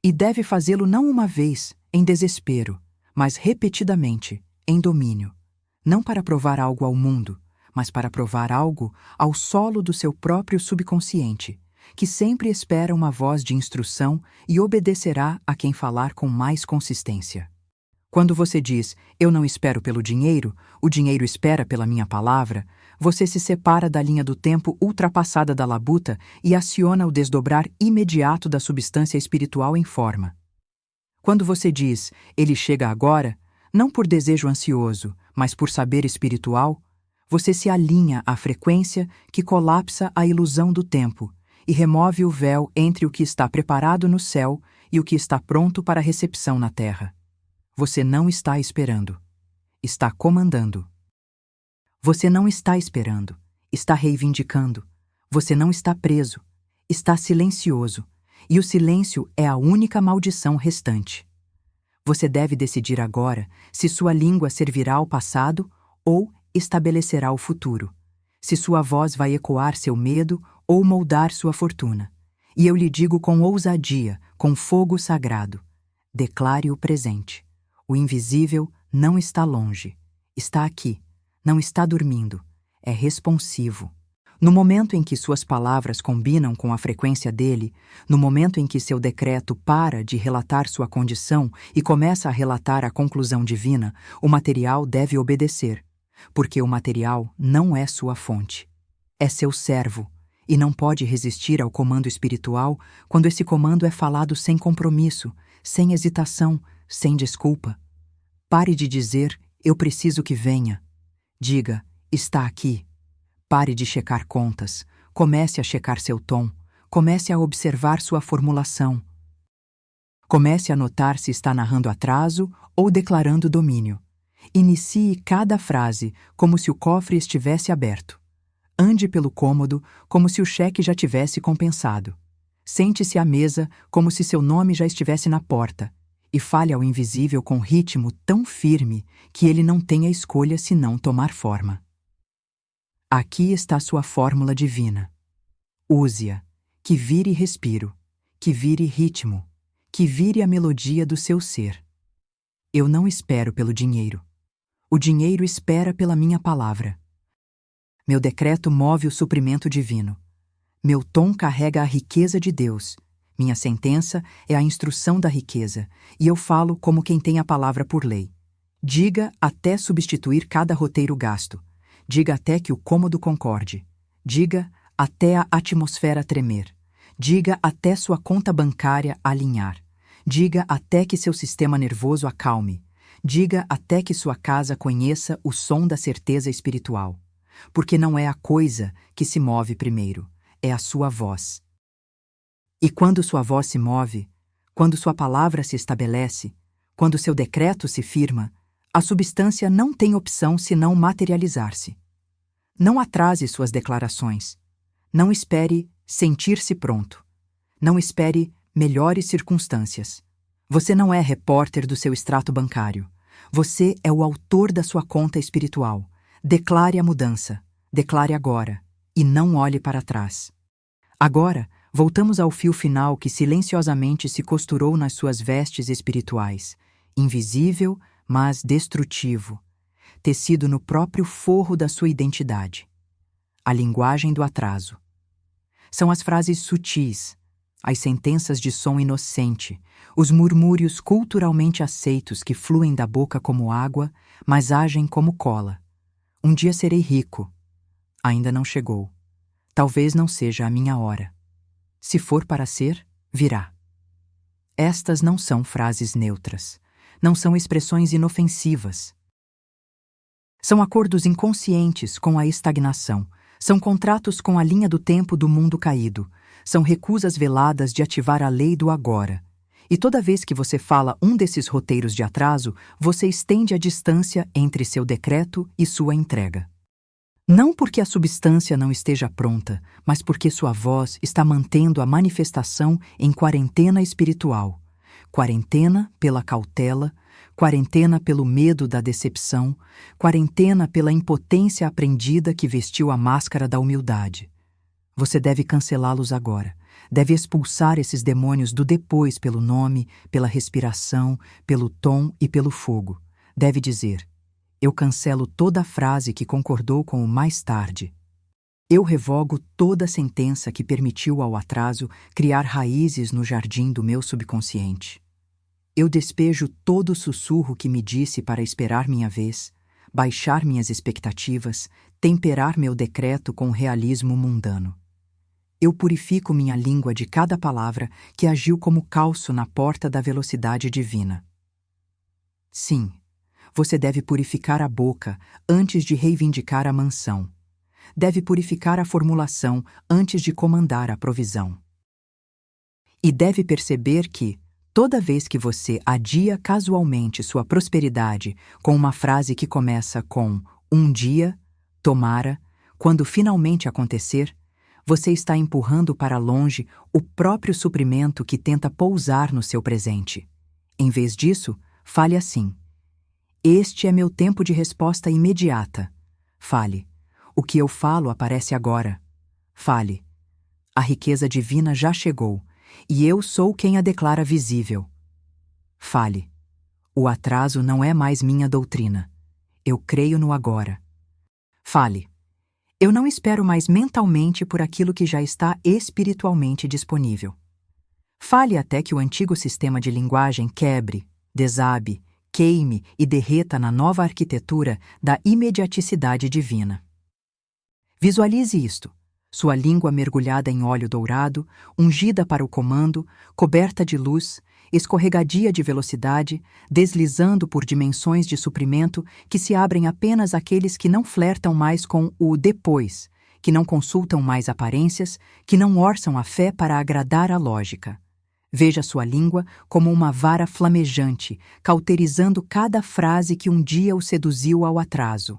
S1: E deve fazê-lo não uma vez, em desespero, mas repetidamente, em domínio, não para provar algo ao mundo, mas para provar algo ao solo do seu próprio subconsciente, que sempre espera uma voz de instrução e obedecerá a quem falar com mais consistência. Quando você diz, eu não espero pelo dinheiro, o dinheiro espera pela minha palavra, você se separa da linha do tempo ultrapassada da labuta e aciona o desdobrar imediato da substância espiritual em forma. Quando você diz, ele chega agora, não por desejo ansioso, mas por saber espiritual, você se alinha à frequência que colapsa a ilusão do tempo e remove o véu entre o que está preparado no céu e o que está pronto para recepção na terra. Você não está esperando. Está comandando. Você não está esperando. Está reivindicando. Você não está preso. Está silencioso. E o silêncio é a única maldição restante. Você deve decidir agora se sua língua servirá ao passado ou estabelecerá o futuro, se sua voz vai ecoar seu medo ou moldar sua fortuna. E eu lhe digo com ousadia, com fogo sagrado: declare o presente. O invisível não está longe, está aqui, não está dormindo, é responsivo. No momento em que suas palavras combinam com a frequência dele, no momento em que seu decreto para de relatar sua condição e começa a relatar a conclusão divina, o material deve obedecer, porque o material não é sua fonte. É seu servo, e não pode resistir ao comando espiritual quando esse comando é falado sem compromisso, sem hesitação, sem desculpa. Pare de dizer, eu preciso que venha. Diga, está aqui. Pare de checar contas, comece a checar seu tom, comece a observar sua formulação. Comece a notar se está narrando atraso ou declarando domínio. Inicie cada frase como se o cofre estivesse aberto. Ande pelo cômodo como se o cheque já tivesse compensado. Sente-se à mesa como se seu nome já estivesse na porta. E fale ao invisível com ritmo tão firme que ele não tenha escolha senão tomar forma. Aqui está sua fórmula divina. Use-a, que vire respiro, que vire ritmo, que vire a melodia do seu ser. Eu não espero pelo dinheiro. O dinheiro espera pela minha palavra. Meu decreto move o suprimento divino. Meu tom carrega a riqueza de Deus. Minha sentença é a instrução da riqueza, e eu falo como quem tem a palavra por lei. Diga até substituir cada roteiro gasto. Diga até que o cômodo concorde. Diga até a atmosfera tremer. Diga até sua conta bancária alinhar. Diga até que seu sistema nervoso acalme. Diga até que sua casa conheça o som da certeza espiritual. Porque não é a coisa que se move primeiro, é a sua voz. E quando sua voz se move, quando sua palavra se estabelece, quando seu decreto se firma, a substância não tem opção senão materializar-se. Não atrase suas declarações. Não espere sentir-se pronto. Não espere melhores circunstâncias. Você não é repórter do seu extrato bancário. Você é o autor da sua conta espiritual. Declare a mudança. Declare agora. E não olhe para trás. Agora, voltamos ao fio final que silenciosamente se costurou nas suas vestes espirituais. Invisível, mas destrutivo. Tecido no próprio forro da sua identidade. A linguagem do atraso. São as frases sutis, as sentenças de som inocente, os murmúrios culturalmente aceitos que fluem da boca como água, mas agem como cola. Um dia serei rico. Ainda não chegou. Talvez não seja a minha hora. Se for para ser, virá. Estas não são frases neutras. Não são expressões inofensivas. São acordos inconscientes com a estagnação. São contratos com a linha do tempo do mundo caído. São recusas veladas de ativar a lei do agora. E toda vez que você fala um desses roteiros de atraso, você estende a distância entre seu decreto e sua entrega. Não porque a substância não esteja pronta, mas porque sua voz está mantendo a manifestação em quarentena espiritual. Quarentena pela cautela, quarentena pelo medo da decepção, quarentena pela impotência aprendida que vestiu a máscara da humildade. Você deve cancelá-los agora. Deve expulsar esses demônios do depois pelo nome, pela respiração, pelo tom e pelo fogo. Deve dizer: eu cancelo toda a frase que concordou com o mais tarde. Eu revogo toda a sentença que permitiu ao atraso criar raízes no jardim do meu subconsciente. Eu despejo todo o sussurro que me disse para esperar minha vez, baixar minhas expectativas, temperar meu decreto com realismo mundano. Eu purifico minha língua de cada palavra que agiu como calço na porta da velocidade divina. Sim, você deve purificar a boca antes de reivindicar a mansão. Deve purificar a formulação antes de comandar a provisão. E deve perceber que, toda vez que você adia casualmente sua prosperidade com uma frase que começa com um dia, tomara, quando finalmente acontecer, você está empurrando para longe o próprio suprimento que tenta pousar no seu presente. Em vez disso, fale assim: este é meu tempo de resposta imediata. Fale: o que eu falo aparece agora. Fale: a riqueza divina já chegou, e eu sou quem a declara visível. Fale: o atraso não é mais minha doutrina. Eu creio no agora. Fale: eu não espero mais mentalmente por aquilo que já está espiritualmente disponível. Fale até que o antigo sistema de linguagem quebre, desabe, queime e derreta na nova arquitetura da imediaticidade divina. Visualize isto: sua língua mergulhada em óleo dourado, ungida para o comando, coberta de luz, escorregadia de velocidade, deslizando por dimensões de suprimento que se abrem apenas àqueles que não flertam mais com o depois, que não consultam mais aparências, que não orçam a fé para agradar a lógica. Veja sua língua como uma vara flamejante, cauterizando cada frase que um dia o seduziu ao atraso.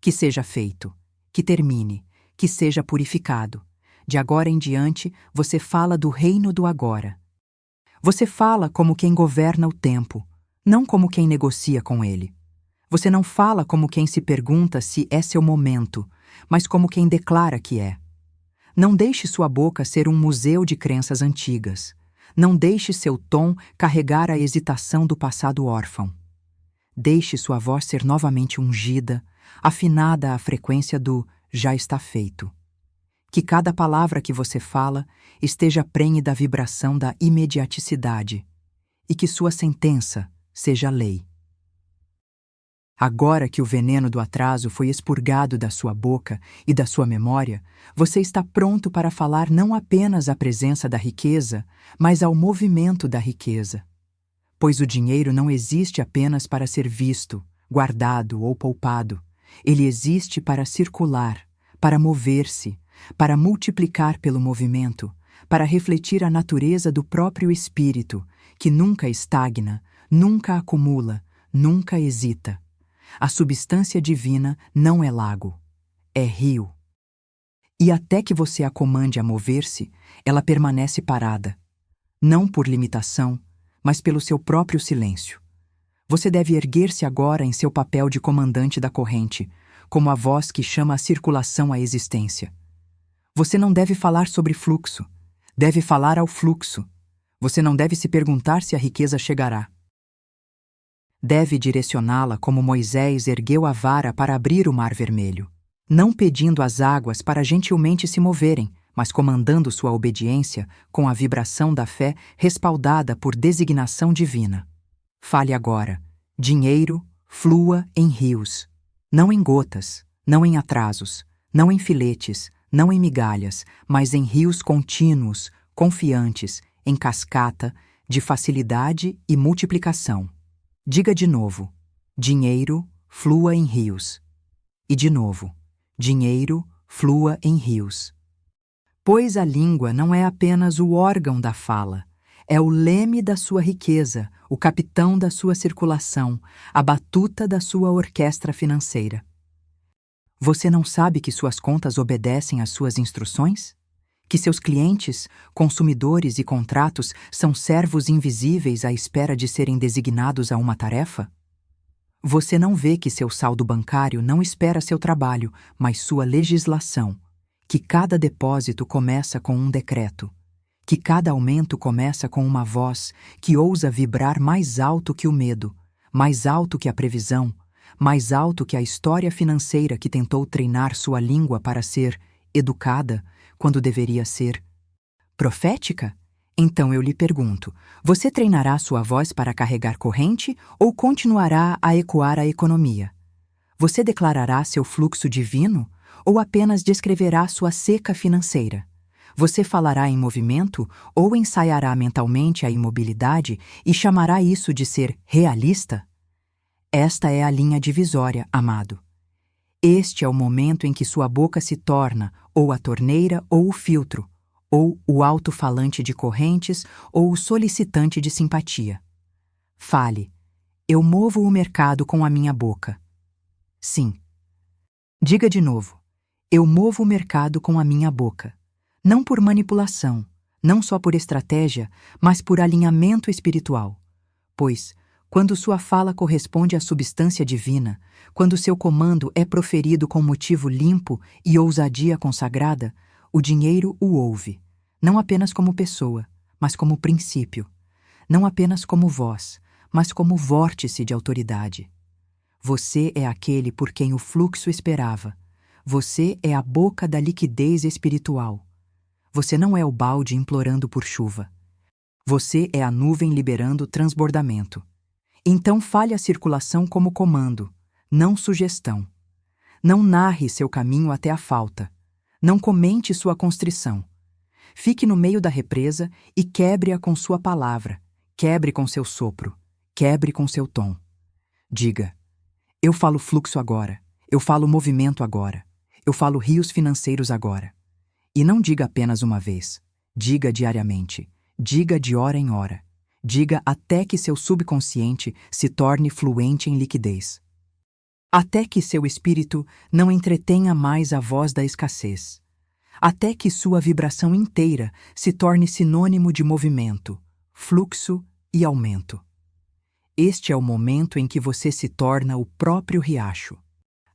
S1: Que seja feito, que termine, que seja purificado. De agora em diante, você fala do reino do agora. Você fala como quem governa o tempo, não como quem negocia com ele. Você não fala como quem se pergunta se é seu momento, mas como quem declara que é. Não deixe sua boca ser um museu de crenças antigas. Não deixe seu tom carregar a hesitação do passado órfão. Deixe sua voz ser novamente ungida, afinada à frequência do já está feito. Que cada palavra que você fala esteja prenhe da vibração da imediaticidade e que sua sentença seja lei. Agora que o veneno do atraso foi expurgado da sua boca e da sua memória, você está pronto para falar não apenas à presença da riqueza, mas ao movimento da riqueza. Pois o dinheiro não existe apenas para ser visto, guardado ou poupado. Ele existe para circular, para mover-se, para multiplicar pelo movimento, para refletir a natureza do próprio espírito, que nunca estagna, nunca acumula, nunca hesita. A substância divina não é lago, é rio. E até que você a comande a mover-se, ela permanece parada, não por limitação, mas pelo seu próprio silêncio. Você deve erguer-se agora em seu papel de comandante da corrente, como a voz que chama a circulação à existência. Você não deve falar sobre fluxo, deve falar ao fluxo. Você não deve se perguntar se a riqueza chegará. Deve direcioná-la como Moisés ergueu a vara para abrir o Mar Vermelho, não pedindo às águas para gentilmente se moverem, mas comandando sua obediência com a vibração da fé respaldada por designação divina. Fale agora: dinheiro flua em rios, não em gotas, não em atrasos, não em filetes, não em migalhas, mas em rios contínuos, confiantes, em cascata, de facilidade e multiplicação. Diga de novo: dinheiro flua em rios. E de novo: dinheiro flua em rios. Pois a língua não é apenas o órgão da fala, é o leme da sua riqueza, o capitão da sua circulação, a batuta da sua orquestra financeira. Você não sabe que suas contas obedecem às suas instruções? Que seus clientes, consumidores e contratos são servos invisíveis à espera de serem designados a uma tarefa? Você não vê que seu saldo bancário não espera seu trabalho, mas sua legislação, que cada depósito começa com um decreto, que cada aumento começa com uma voz que ousa vibrar mais alto que o medo, mais alto que a previsão, mais alto que a história financeira que tentou treinar sua língua para ser educada, quando deveria ser profética? Então eu lhe pergunto, você treinará sua voz para carregar corrente ou continuará a ecoar a economia? Você declarará seu fluxo divino ou apenas descreverá sua seca financeira? Você falará em movimento ou ensaiará mentalmente a imobilidade e chamará isso de ser realista? Esta é a linha divisória, amado. Este é o momento em que sua boca se torna ou a torneira ou o filtro, ou o alto-falante de correntes ou o solicitante de simpatia. Fale: eu movo o mercado com a minha boca. Sim. Diga de novo: eu movo o mercado com a minha boca. Não por manipulação, não só por estratégia, mas por alinhamento espiritual. Pois, quando sua fala corresponde à substância divina, quando seu comando é proferido com motivo limpo e ousadia consagrada, o dinheiro o ouve, não apenas como pessoa, mas como princípio, não apenas como voz, mas como vórtice de autoridade. Você é aquele por quem o fluxo esperava. Você é a boca da liquidez espiritual. Você não é o balde implorando por chuva. Você é a nuvem liberando transbordamento. Então fale a circulação como comando, não sugestão. Não narre seu caminho até a falta. Não comente sua constrição. Fique no meio da represa e quebre-a com sua palavra. Quebre com seu sopro. Quebre com seu tom. Diga: eu falo fluxo agora. Eu falo movimento agora. Eu falo rios financeiros agora. E não diga apenas uma vez. Diga diariamente. Diga de hora em hora. Diga até que seu subconsciente se torne fluente em liquidez. Até que seu espírito não entretenha mais a voz da escassez. Até que sua vibração inteira se torne sinônimo de movimento, fluxo e aumento. Este é o momento em que você se torna o próprio riacho.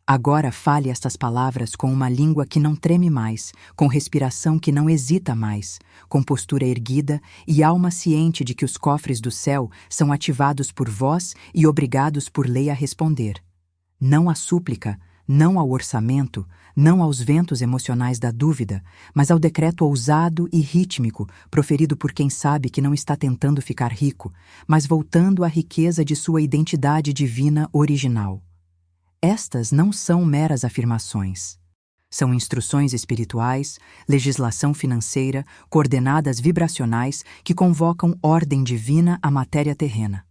S1: Agora fale estas palavras com uma língua que não treme mais, com respiração que não hesita mais, com postura erguida e alma ciente de que os cofres do céu são ativados por vós e obrigados por lei a responder. Não à súplica, não ao orçamento, não aos ventos emocionais da dúvida, mas ao decreto ousado e rítmico proferido por quem sabe que não está tentando ficar rico, mas voltando à riqueza de sua identidade divina original. Estas não são meras afirmações. São instruções espirituais, legislação financeira, coordenadas vibracionais que convocam ordem divina à matéria terrena.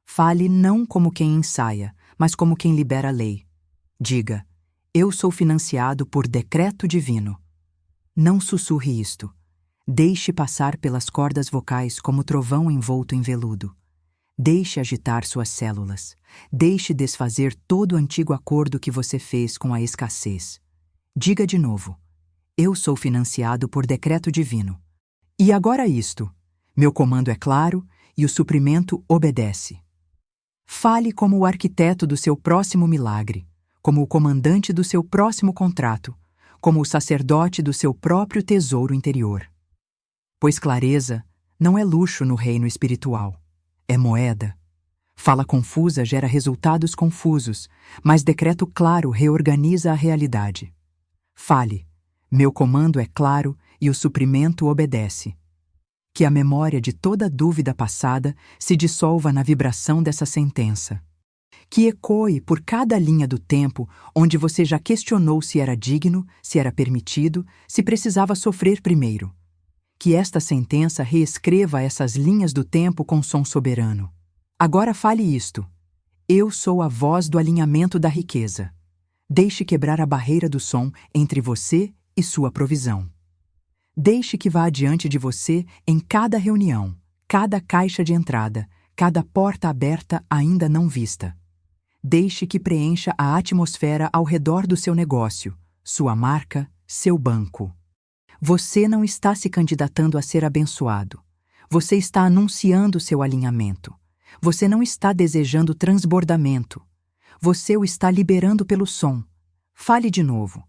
S1: Fale não como quem ensaia, mas como quem libera a lei. Diga: eu sou financiado por decreto divino. Não sussurre isto. Deixe passar pelas cordas vocais como trovão envolto em veludo. Deixe agitar suas células. Deixe desfazer todo o antigo acordo que você fez com a escassez. Diga de novo: eu sou financiado por decreto divino. E agora isto: meu comando é claro e o suprimento obedece. Fale como o arquiteto do seu próximo milagre, como o comandante do seu próximo contrato, como o sacerdote do seu próprio tesouro interior. Pois clareza não é luxo no reino espiritual, é moeda. Fala confusa gera resultados confusos, mas decreto claro reorganiza a realidade. Fale: meu comando é claro e o suprimento obedece. Que a memória de toda dúvida passada se dissolva na vibração dessa sentença. Que ecoe por cada linha do tempo onde você já questionou se era digno, se era permitido, se precisava sofrer primeiro. Que esta sentença reescreva essas linhas do tempo com som soberano. Agora fale isto: eu sou a voz do alinhamento da riqueza. Deixe quebrar a barreira do som entre você e sua provisão. Deixe que vá adiante de você em cada reunião, cada caixa de entrada, cada porta aberta ainda não vista. Deixe que preencha a atmosfera ao redor do seu negócio, sua marca, seu banco. Você não está se candidatando a ser abençoado. Você está anunciando seu alinhamento. Você não está desejando transbordamento. Você o está liberando pelo som. Fale de novo: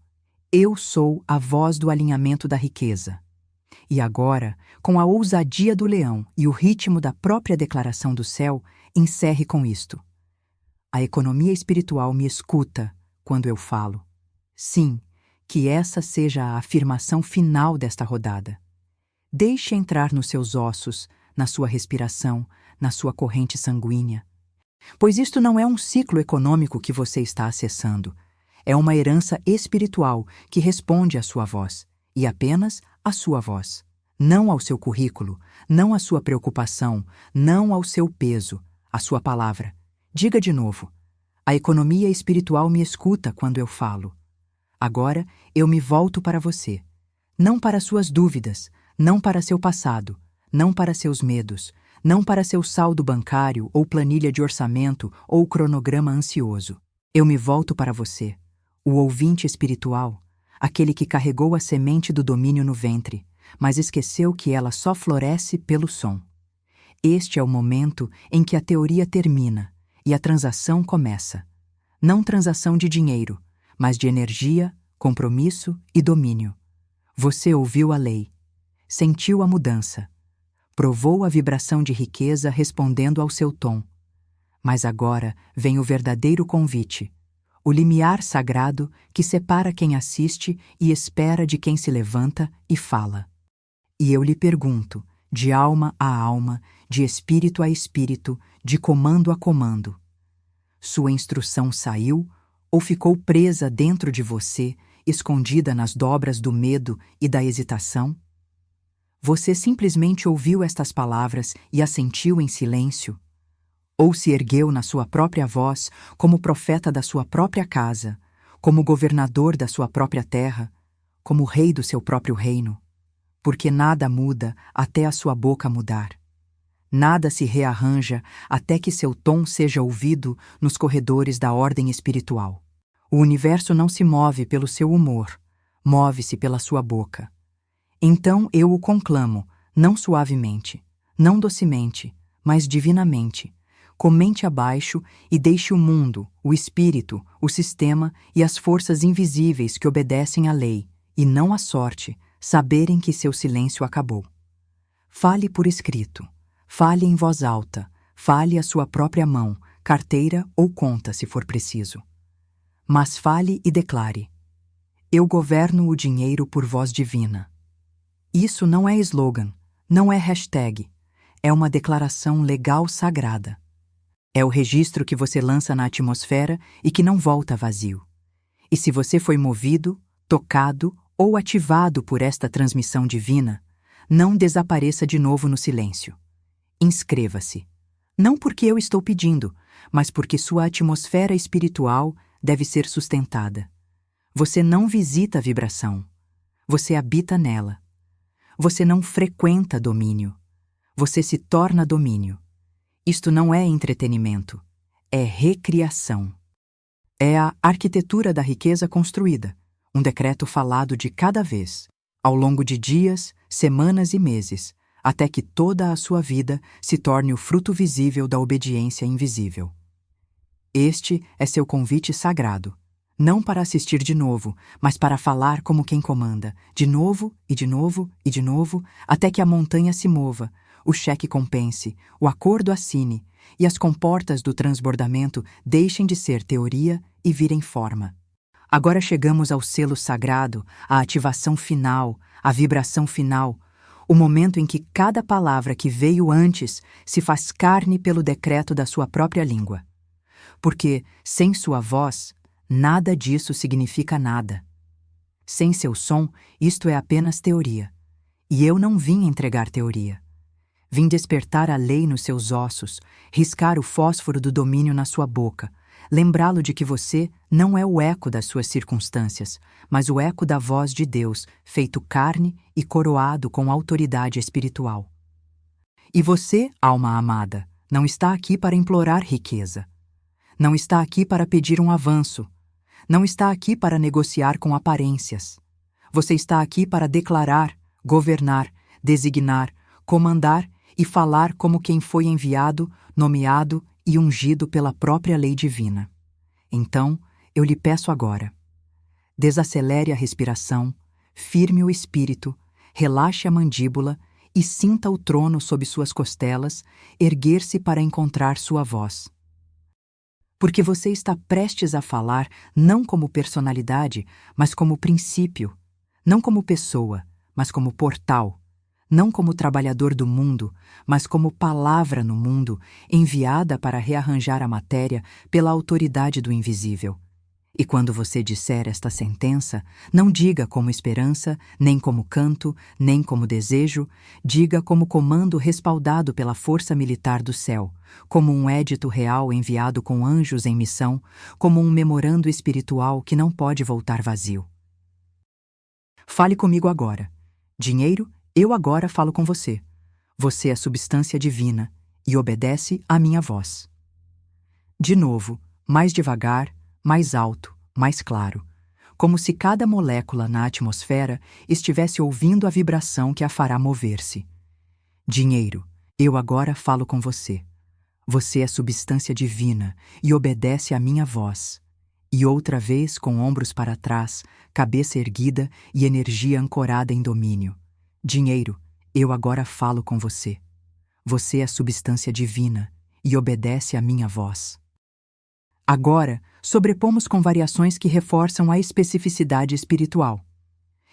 S1: eu sou a voz do alinhamento da riqueza. E agora, com a ousadia do leão e o ritmo da própria declaração do céu, encerre com isto: a economia espiritual me escuta quando eu falo. Sim, que essa seja a afirmação final desta rodada. Deixe entrar nos seus ossos, na sua respiração, na sua corrente sanguínea. Pois isto não é um ciclo econômico que você está acessando. É uma herança espiritual que responde à sua voz, e apenas à sua voz. Não ao seu currículo, não à sua preocupação, não ao seu peso, à sua palavra. Diga de novo: a economia espiritual me escuta quando eu falo. Agora eu me volto para você. Não para suas dúvidas, não para seu passado, não para seus medos, não para seu saldo bancário ou planilha de orçamento ou cronograma ansioso. Eu me volto para você, o ouvinte espiritual, aquele que carregou a semente do domínio no ventre, mas esqueceu que ela só floresce pelo som. Este é o momento em que a teoria termina e a transação começa. Não transação de dinheiro, mas de energia, compromisso e domínio. Você ouviu a lei, sentiu a mudança, provou a vibração de riqueza respondendo ao seu tom. Mas agora vem o verdadeiro convite, o limiar sagrado que separa quem assiste e espera de quem se levanta e fala. E eu lhe pergunto, de alma a alma, de espírito a espírito, de comando a comando: sua instrução saiu ou ficou presa dentro de você, escondida nas dobras do medo e da hesitação? Você simplesmente ouviu estas palavras e as sentiu em silêncio? Ou se ergueu na sua própria voz como profeta da sua própria casa, como governador da sua própria terra, como rei do seu próprio reino? Porque nada muda até a sua boca mudar. Nada se rearranja até que seu tom seja ouvido nos corredores da ordem espiritual. O universo não se move pelo seu humor, move-se pela sua boca. Então eu o conclamo, não suavemente, não docemente, mas divinamente. Comente abaixo e deixe o mundo, o espírito, o sistema e as forças invisíveis que obedecem à lei, e não à sorte, saberem que seu silêncio acabou. Fale por escrito, fale em voz alta, fale à sua própria mão, carteira ou conta, se for preciso. Mas fale e declare: eu governo o dinheiro por voz divina. Isso não é slogan, não é hashtag, é uma declaração legal sagrada. É o registro que você lança na atmosfera e que não volta vazio. E se você foi movido, tocado ou ativado por esta transmissão divina, não desapareça de novo no silêncio. Inscreva-se. Não porque eu estou pedindo, mas porque sua atmosfera espiritual deve ser sustentada. Você não visita a vibração. Você habita nela. Você não frequenta domínio. Você se torna domínio. Isto não é entretenimento. É recriação. É a arquitetura da riqueza construída, um decreto falado de cada vez, ao longo de dias, semanas e meses, até que toda a sua vida se torne o fruto visível da obediência invisível. Este é seu convite sagrado, não para assistir de novo, mas para falar como quem comanda, de novo e de novo e de novo, até que a montanha se mova, o cheque compense, o acordo assine, e as comportas do transbordamento deixem de ser teoria e virem forma. Agora chegamos ao selo sagrado, à ativação final, à vibração final, o momento em que cada palavra que veio antes se faz carne pelo decreto da sua própria língua. Porque, sem sua voz, nada disso significa nada. Sem seu som, isto é apenas teoria. E eu não vim entregar teoria. Vim despertar a lei nos seus ossos, riscar o fósforo do domínio na sua boca, lembrá-lo de que você não é o eco das suas circunstâncias, mas o eco da voz de Deus, feito carne e coroado com autoridade espiritual. E você, alma amada, não está aqui para implorar riqueza. Não está aqui para pedir um avanço. Não está aqui para negociar com aparências. Você está aqui para declarar, governar, designar, comandar e falar como quem foi enviado, nomeado e ungido pela própria lei divina. Então, eu lhe peço agora, desacelere a respiração, firme o espírito, relaxe a mandíbula e sinta o trono sob suas costelas erguer-se para encontrar sua voz. Porque você está prestes a falar não como personalidade, mas como princípio, não como pessoa, mas como portal, não como trabalhador do mundo, mas como palavra no mundo, enviada para rearranjar a matéria pela autoridade do invisível. E quando você disser esta sentença, não diga como esperança, nem como canto, nem como desejo, diga como comando respaldado pela força militar do céu, como um édito real enviado com anjos em missão, como um memorando espiritual que não pode voltar vazio. Fale comigo agora. Dinheiro, eu agora falo com você. Você é substância divina e obedece à minha voz. De novo, mais devagar, mais alto, mais claro, como se cada molécula na atmosfera estivesse ouvindo a vibração que a fará mover-se. Dinheiro, eu agora falo com você. Você é substância divina e obedece à minha voz. E outra vez, com ombros para trás, cabeça erguida e energia ancorada em domínio. Dinheiro, eu agora falo com você. Você é substância divina e obedece à minha voz. Agora, sobrepomos com variações que reforçam a especificidade espiritual.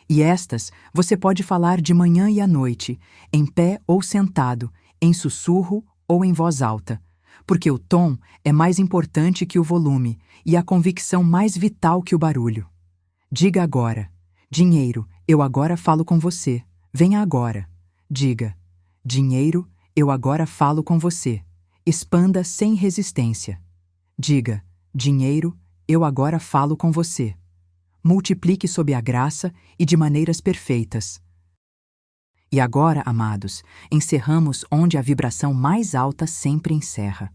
S1: E estas você pode falar de manhã e à noite, em pé ou sentado, em sussurro ou em voz alta, porque o tom é mais importante que o volume e a convicção mais vital que o barulho. Diga agora, dinheiro, eu agora falo com você. Venha agora. Diga, dinheiro, eu agora falo com você. Expanda sem resistência. Diga, dinheiro, eu agora falo com você. Multiplique sob a graça e de maneiras perfeitas. E agora, amados, encerramos onde a vibração mais alta sempre encerra,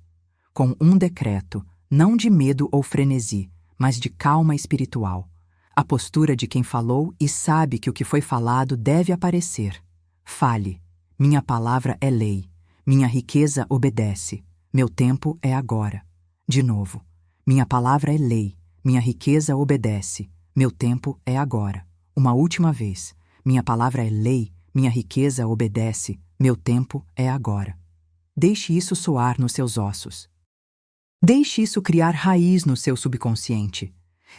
S1: com um decreto, não de medo ou frenesi, mas de calma espiritual. A postura de quem falou e sabe que o que foi falado deve aparecer. Fale. Minha palavra é lei. Minha riqueza obedece. Meu tempo é agora. De novo. Minha palavra é lei. Minha riqueza obedece. Meu tempo é agora. Uma última vez. Minha palavra é lei. Minha riqueza obedece. Meu tempo é agora. Deixe isso soar nos seus ossos. Deixe isso criar raiz no seu subconsciente.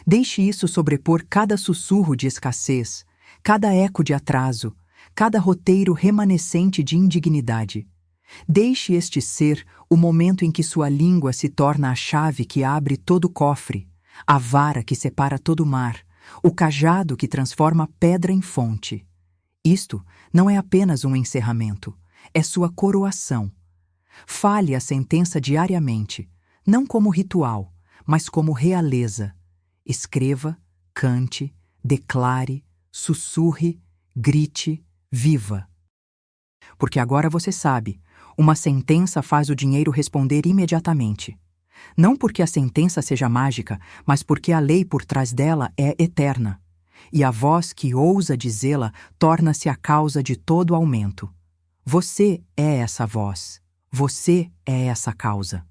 S1: Deixe isso sobrepor cada sussurro de escassez, cada eco de atraso, cada roteiro remanescente de indignidade. Deixe este ser o momento em que sua língua se torna a chave que abre todo cofre, a vara que separa todo mar, o cajado que transforma pedra em fonte. Isto não é apenas um encerramento, é sua coroação. Fale a sentença diariamente, não como ritual, mas como realeza. Escreva, cante, declare, sussurre, grite, viva. Porque agora você sabe, uma sentença faz o dinheiro responder imediatamente. Não porque a sentença seja mágica, mas porque a lei por trás dela é eterna. E a voz que ousa dizê-la torna-se a causa de todo aumento. Você é essa voz. Você é essa causa.